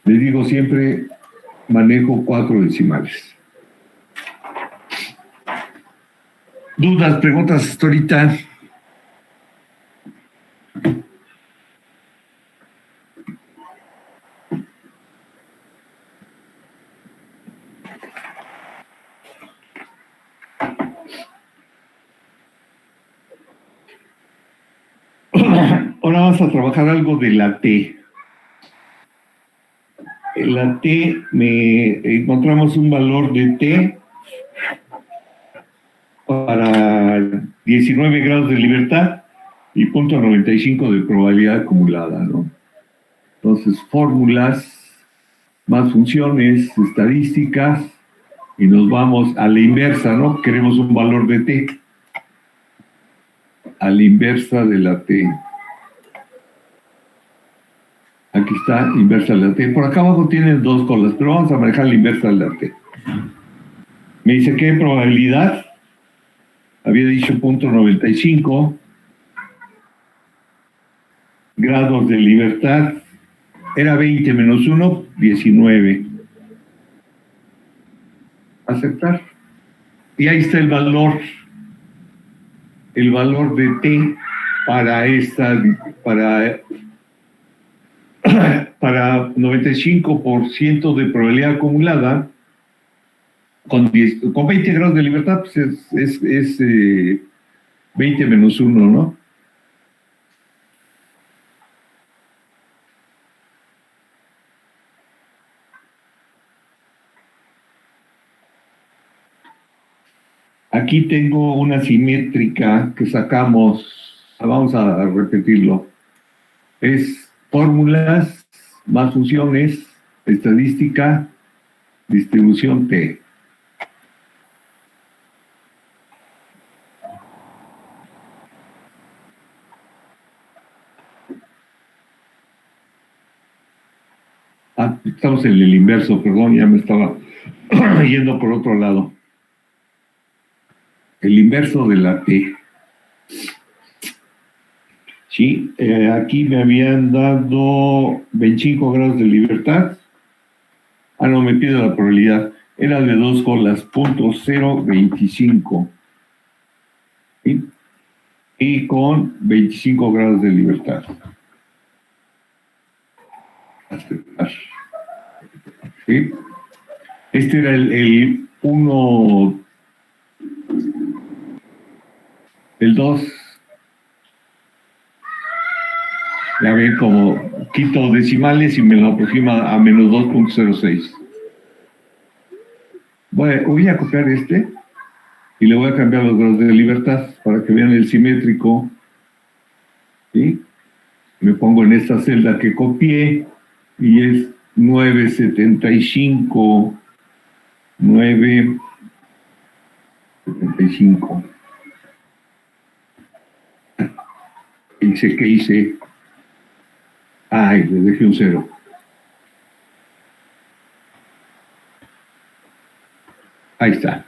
Les digo siempre, manejo 4 decimales. ¿Dudas, preguntas hasta ahorita? Ahora vamos a trabajar algo de la T. En la T encontramos un valor de T para 19 grados de libertad y 0.95 de probabilidad acumulada, ¿no? Entonces, fórmulas, más funciones, estadísticas, y nos vamos a la inversa, ¿no? Queremos un valor de T. A la inversa de la T. Aquí está, inversa de la T. Por acá abajo tienen 2 colas, pero vamos a manejar la inversa de la T. Me dice que probabilidad. Había dicho 0.95 grados de libertad. Era 20 menos 1, 19. Aceptar. Y ahí está el valor de T para para 95% de probabilidad acumulada, con 20 grados de libertad, pues es 20 menos 1, ¿no? Aquí tengo una simétrica que sacamos, vamos a repetirlo. Es fórmulas, más funciones, estadística, distribución T. estamos en el inverso, perdón, ya me estaba yendo por otro lado. El inverso de la T. Sí, aquí me habían dado 25 grados de libertad. Ah, no, me pide la probabilidad. Era de 2 colas, .025. ¿Sí? Y con 25 grados de libertad. Aceptar. ¿Sí? Este era el 1, el 2. Ya ven como quito decimales y me lo aproxima a menos 2.06. Voy a copiar este y le voy a cambiar los grados de libertad para que vean el simétrico. ¿Sí? Me pongo en esta celda que copié y es 9.75. 9.75. ¿Qué hice? Ay, le dejé un 0. Ahí está.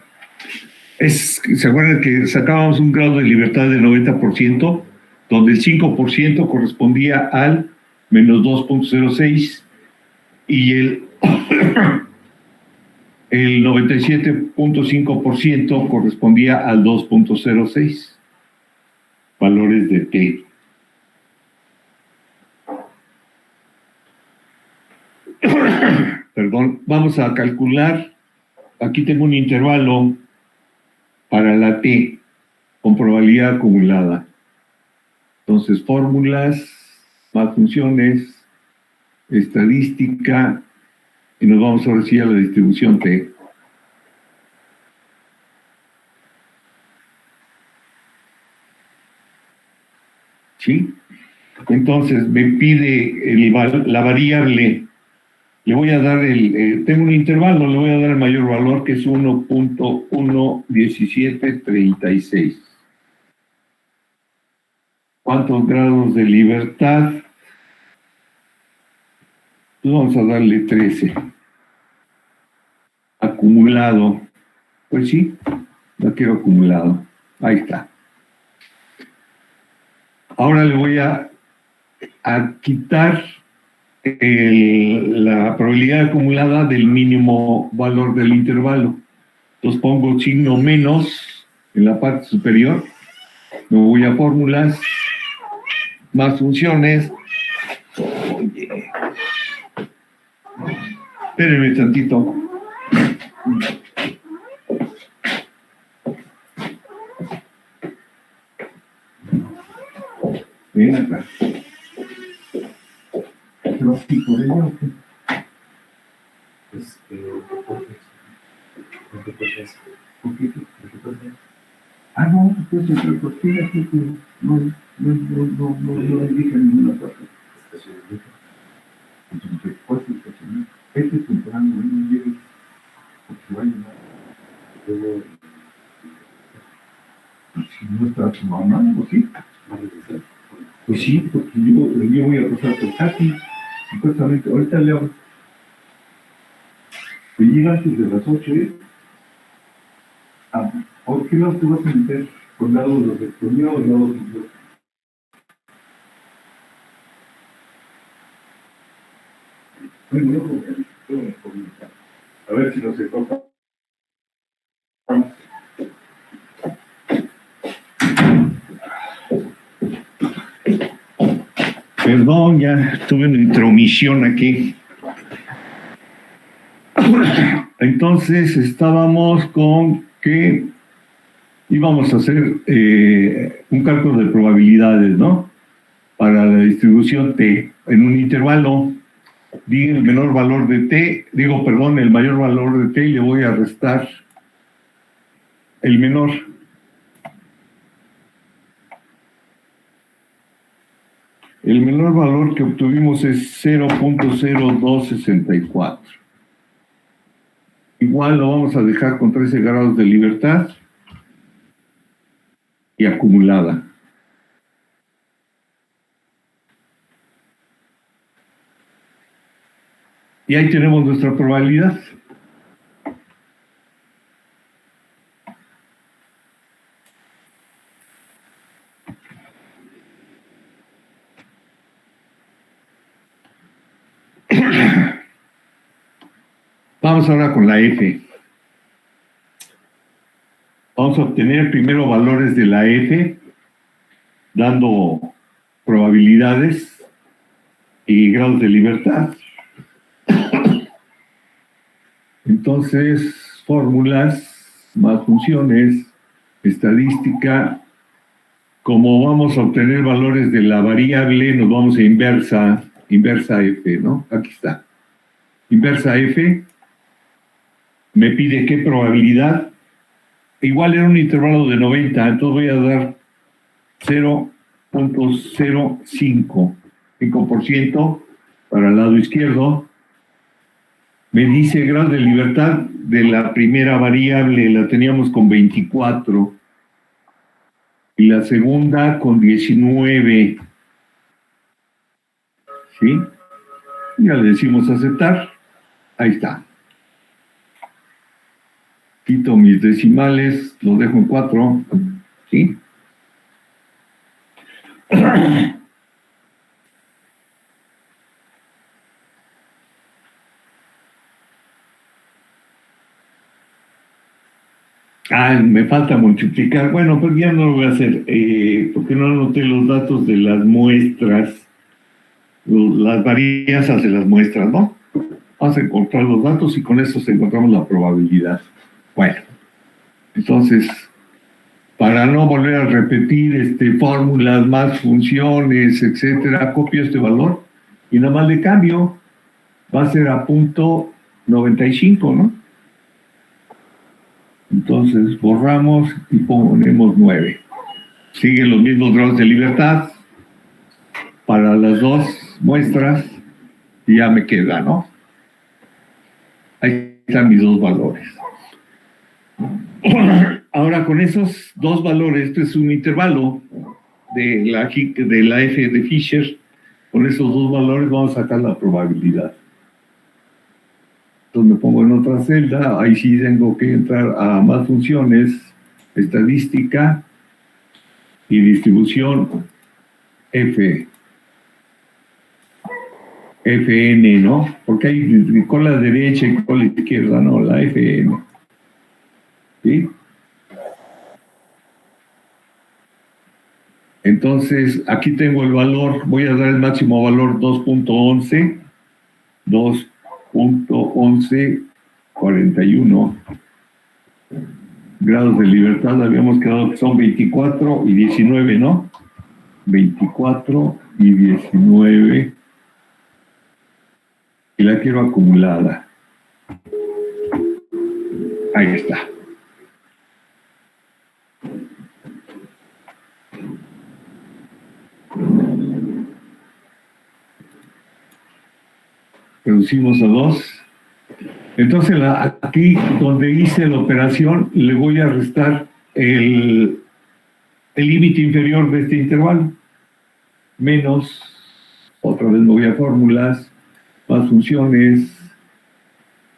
¿Se acuerdan que sacábamos un grado de libertad del 90%, donde el 5% correspondía al menos 2.06 y el 97.5% correspondía al 2.06? Valores de T. Perdón, vamos a calcular. Aquí tengo un intervalo para la T con probabilidad acumulada. Entonces, fórmulas, más funciones, estadística, y nos vamos ahora sí a la distribución T. ¿Sí? Entonces, me pide la variable. Le voy a dar tengo un intervalo, le voy a dar el mayor valor, que es 1.11736. ¿Cuántos grados de libertad? Pues vamos a darle 13. Acumulado. Pues sí, lo quiero acumulado. Ahí está. Ahora le voy a quitar la probabilidad acumulada del mínimo valor del intervalo. Entonces pongo signo menos en la parte superior. Me voy a fórmulas, más funciones. Oye. Espérenme tantito. Ven acá. ¿Pero así por ella o qué? ¿Por qué? No, pues ¿por qué aquí no indica ninguna parte? Este es temprano, no llega porque va a llegar. Si no está tu mamá, ¿o sí? Pues sí, porque yo voy a pasar por Katy, supuestamente, ahorita le hablo. Que llega antes de las 8, ¿eh? ¿Por qué no te vas a meter con lados de electronía o lados de yo? Bueno, yo voy a comunicar. A ver si no se toca. Perdón, ya tuve una intromisión aquí. Entonces estábamos con que íbamos a hacer un cálculo de probabilidades, ¿no? Para la distribución T en un intervalo. Di el menor valor de T, el mayor valor de T y le voy a restar el menor. El menor valor que obtuvimos es 0.0264. Igual lo vamos a dejar con 13 grados de libertad y acumulada. Y ahí tenemos nuestra probabilidad. Vamos ahora con la F. Vamos a obtener primero valores de la F, dando probabilidades y grados de libertad. Entonces, fórmulas más funciones, estadística. Como vamos a obtener valores de la variable, nos vamos a inversa F, ¿no? Aquí está. Inversa F me pide qué probabilidad. Igual era un intervalo de 90, entonces voy a dar 5% para el lado izquierdo. Me dice grado de libertad de la primera variable, la teníamos con 24. Y la segunda con 19. ¿Sí? Ya le decimos aceptar. Ahí está. Quito mis decimales, los dejo en 4. ¿Sí? Me falta multiplicar. Bueno, pues ya no lo voy a hacer, porque no anoté los datos de las muestras, las varianzas de las muestras, ¿no? Vamos a encontrar los datos y con eso encontramos la probabilidad. Bueno, entonces, para no volver a repetir fórmulas, más funciones, etcétera, copio este valor y nada más le cambio. Va a ser a punto 95, ¿no? Entonces borramos y ponemos 9. Siguen los mismos grados de libertad para las dos muestras y ya me queda, ¿no? Ahí están mis dos valores. Ahora con esos dos valores, esto es un intervalo de la F de Fisher, con esos dos valores vamos a sacar la probabilidad. Entonces me pongo en otra celda, ahí sí tengo que entrar a más funciones, estadística y distribución F. FN, ¿no? Porque hay con la derecha y con la izquierda, no, la FN. ¿Sí? Entonces, aquí tengo el valor, voy a dar el máximo valor 2.11, 2.1141 grados de libertad, habíamos quedado que son 24 y 19, ¿no? 24 y 19, y la quiero acumulada. Ahí está. Reducimos a 2. Entonces, aquí donde hice la operación, le voy a restar el límite inferior de este intervalo. Menos, otra vez me voy a fórmulas, más funciones,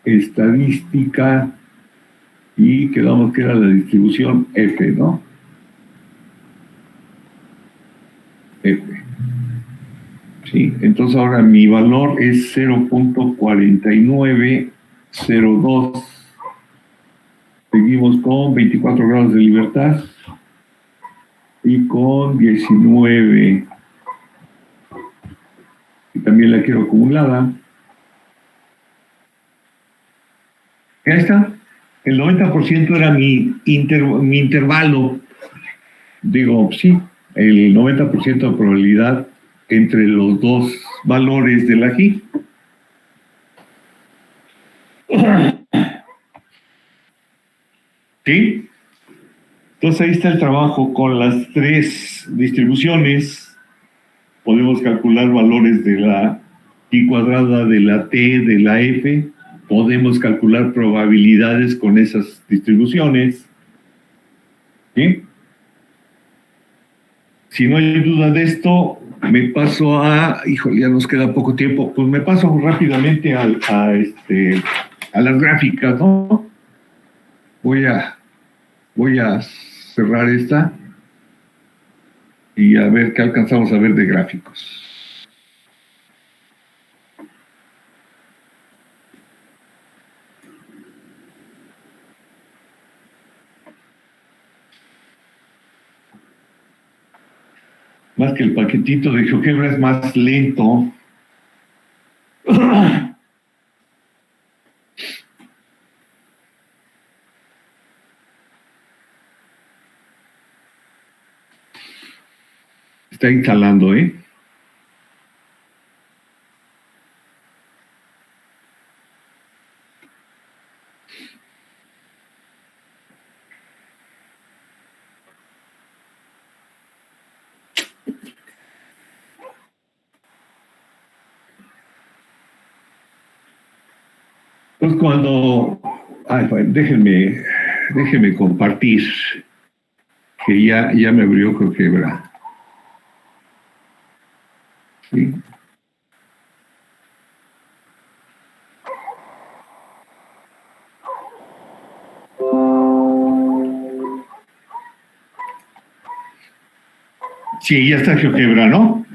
estadística, y quedamos que era la distribución F, ¿no? F. Sí, entonces ahora mi valor es 0.4902. Seguimos con 24 grados de libertad y con 19. Y también la quiero acumulada. Ya está. El 90% era mi intervalo. Digo, sí, el 90% de probabilidad entre los dos valores de la G. ¿Sí? Entonces ahí está el trabajo con las tres distribuciones. Podemos calcular valores de la I cuadrada, de la T, de la F. Podemos calcular probabilidades con esas distribuciones. ¿Sí? Si no hay duda de esto, me paso híjole, ya nos queda poco tiempo, pues me paso rápidamente a las gráficas, ¿no? Voy a cerrar esta y a ver qué alcanzamos a ver de gráficos. Más que el paquetito de GeoGebra es más lento. Está instalando, ¿eh? Pues cuando... bueno, déjenme compartir, que ya me abrió GeoGebra. ¿Sí? Sí, ya está GeoGebra, ¿no?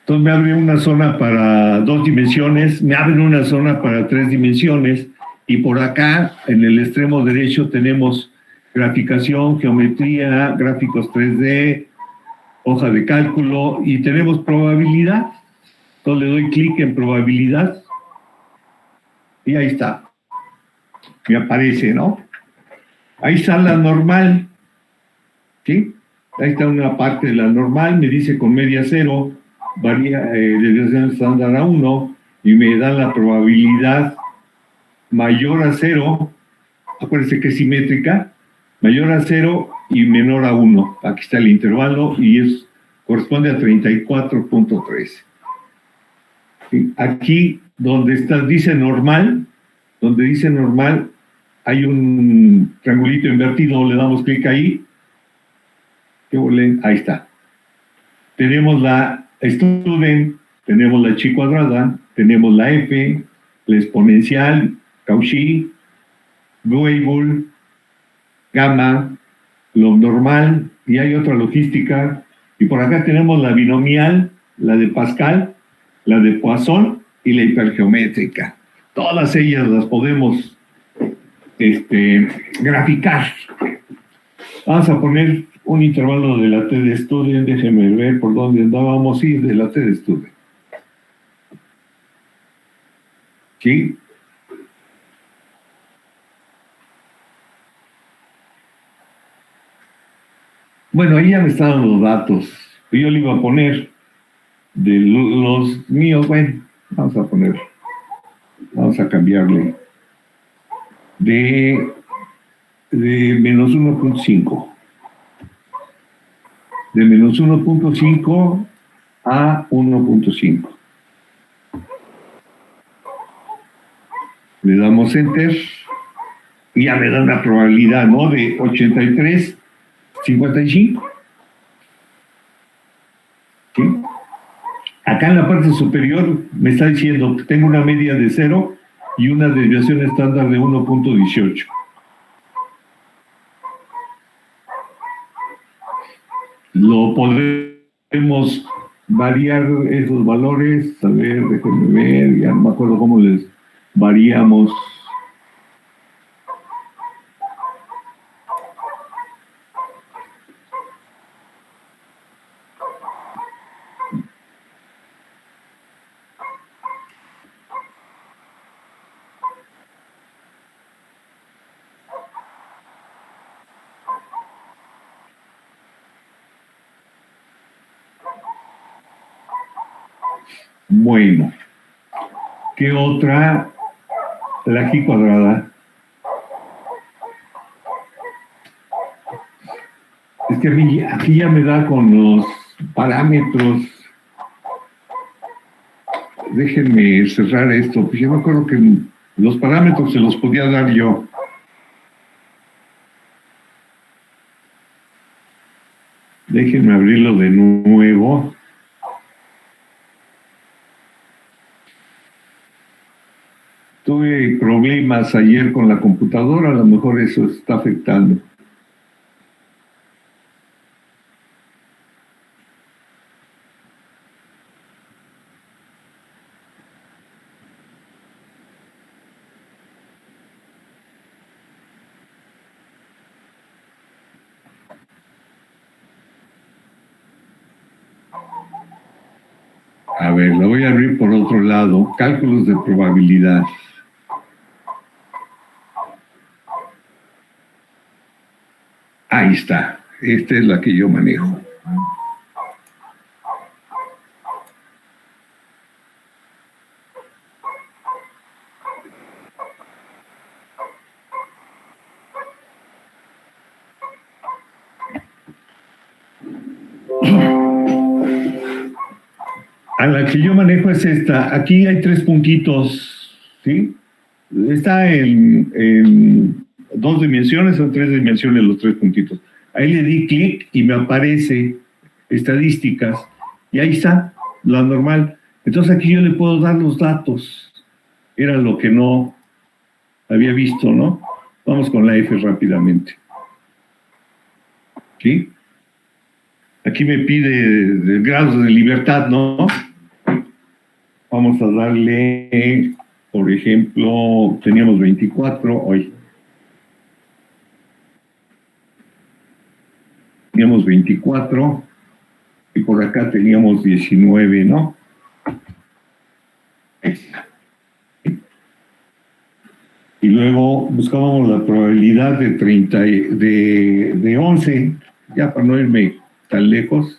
Entonces me abre una zona para 2 dimensiones, me abre una zona para 3 dimensiones, y por acá, en el extremo derecho, tenemos graficación, geometría, gráficos 3D, hoja de cálculo, y tenemos probabilidad. Entonces le doy clic en probabilidad, y ahí está. Me aparece, ¿no? Ahí está la normal, ¿sí? Ahí está una parte de la normal, me dice con media 0, varía desviación estándar a 1, y me da la probabilidad mayor a 0, acuérdense que es simétrica, mayor a 0 y menor a 1. Aquí está el intervalo y corresponde a 34.3. ¿Sí? Aquí donde dice normal, hay un triangulito invertido, le damos clic ahí. Ahí está. Tenemos la student, tenemos la chi cuadrada, tenemos la f, la exponencial, Cauchy, Weibull, gamma, lo normal, y hay otra logística. Y por acá tenemos la binomial, la de Pascal, la de Poisson y la hipergeométrica. Todas ellas las podemos graficar. Vamos a poner un intervalo de la TDStudent, déjenme ver por dónde andábamos, sí, de la TDStudent. ¿Sí? Bueno, ahí ya me estaban los datos. Yo le iba a poner de los míos, bueno, vamos a cambiarle de menos 1.5. De menos 1.5 a 1.5. Le damos enter y ya me da una probabilidad, ¿no? De 83.55. ¿Sí? Acá en la parte superior me está diciendo que tengo una media de 0 y una desviación estándar de 1.18. Lo podemos variar esos valores. A ver, déjenme ver, ya no me acuerdo cómo les variamos. Bueno, ¿qué otra? La chi cuadrada. Es que aquí ya me da con los parámetros. Déjenme cerrar esto, porque yo me acuerdo que los parámetros se los podía dar yo. Déjenme abrirlo de nuevo. Tuve problemas ayer con la computadora, a lo mejor eso está afectando. A ver, lo voy a abrir por otro lado. Cálculos de probabilidad. Ahí está. Esta es la que yo manejo. A la que yo manejo es esta. Aquí hay 3 puntitos, ¿sí? Está en 2 dimensiones o en 3 dimensiones los 3 puntitos. Ahí le di clic y me aparece estadísticas. Y ahí está, la normal. Entonces aquí yo le puedo dar los datos. Era lo que no había visto, ¿no? Vamos con la F rápidamente. ¿Sí? Aquí me pide grados de libertad, ¿no? Vamos a darle, por ejemplo, teníamos 24 hoy. Teníamos 24 y por acá teníamos 19, ¿no? Y luego buscábamos la probabilidad de 30, de 11, ya para no irme tan lejos.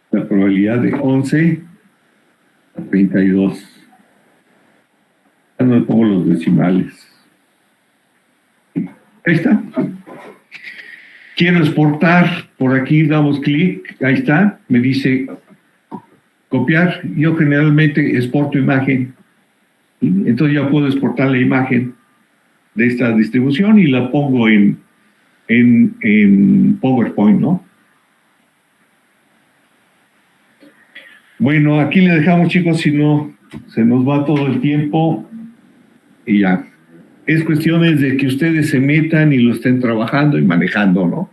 La probabilidad de 11 a 32. Ya no le pongo los decimales. Ahí está. Quiero exportar, por aquí damos clic, ahí está, me dice copiar. Yo generalmente exporto imagen, entonces ya puedo exportar la imagen de esta distribución y la pongo en PowerPoint, ¿no? Bueno, aquí le dejamos, chicos, si no se nos va todo el tiempo y ya. Es cuestiones de que ustedes se metan y lo estén trabajando y manejando, ¿no?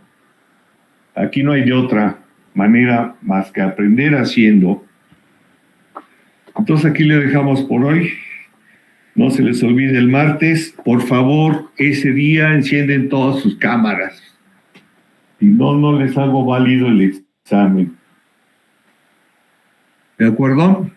Aquí no hay de otra manera más que aprender haciendo. Entonces aquí le dejamos por hoy. No se les olvide el martes. Por favor, ese día encienden todas sus cámaras. Si no, no les hago válido el examen. ¿De acuerdo?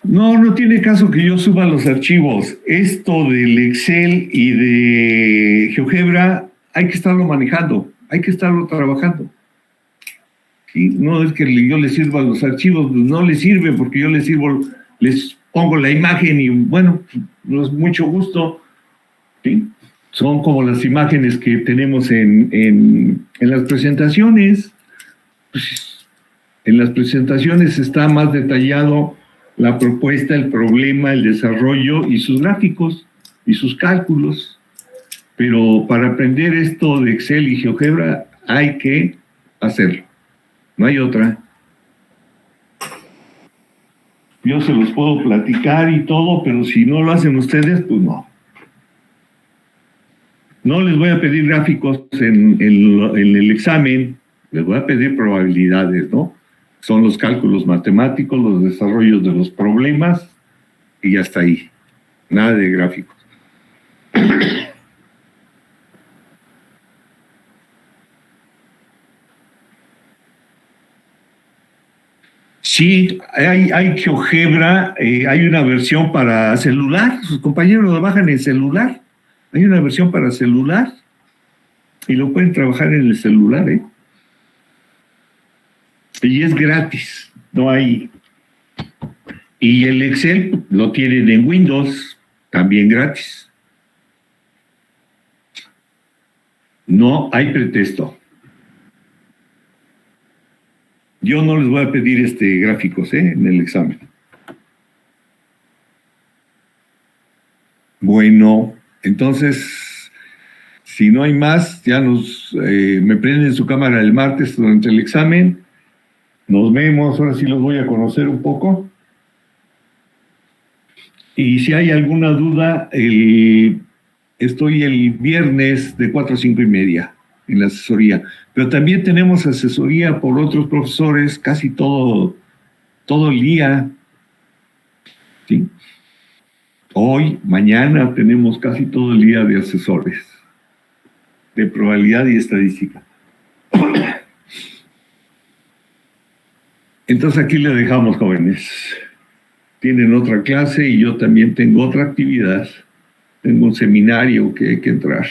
No, no tiene caso que yo suba los archivos. Esto del Excel y de GeoGebra hay que estarlo manejando, hay que estarlo trabajando. ¿Sí? No es que yo les sirva los archivos, pues no les sirve porque yo les sirvo, les pongo la imagen y bueno, no es mucho gusto. ¿Sí? Son como las imágenes que tenemos en las presentaciones. Pues, en las presentaciones está más detallado la propuesta, el problema, el desarrollo y sus gráficos y sus cálculos. Pero para aprender esto de Excel y GeoGebra hay que hacerlo. No hay otra. Yo se los puedo platicar y todo, pero si no lo hacen ustedes, pues no. No les voy a pedir gráficos en el examen, les voy a pedir probabilidades, ¿no? Son los cálculos matemáticos, los desarrollos de los problemas y hasta ahí. Nada de gráficos. Sí, hay GeoGebra, hay una versión para celular, sus compañeros lo bajan en celular. Hay una versión para celular y lo pueden trabajar en el celular, ¿eh? Y es gratis, no hay. Y el Excel lo tienen en Windows, también gratis. No hay pretexto. Yo no les voy a pedir gráficos en el examen. Bueno, entonces, si no hay más, ya me prenden su cámara el martes durante el examen. Nos vemos, ahora sí los voy a conocer un poco. Y si hay alguna duda, estoy el viernes de 4 a 5:30 en la asesoría. Pero también tenemos asesoría por otros profesores casi todo el día. ¿Sí? Hoy, mañana tenemos casi todo el día de asesores de probabilidad y estadística. Entonces aquí le dejamos, jóvenes. Tienen otra clase y yo también tengo otra actividad. Tengo un seminario que hay que entrar.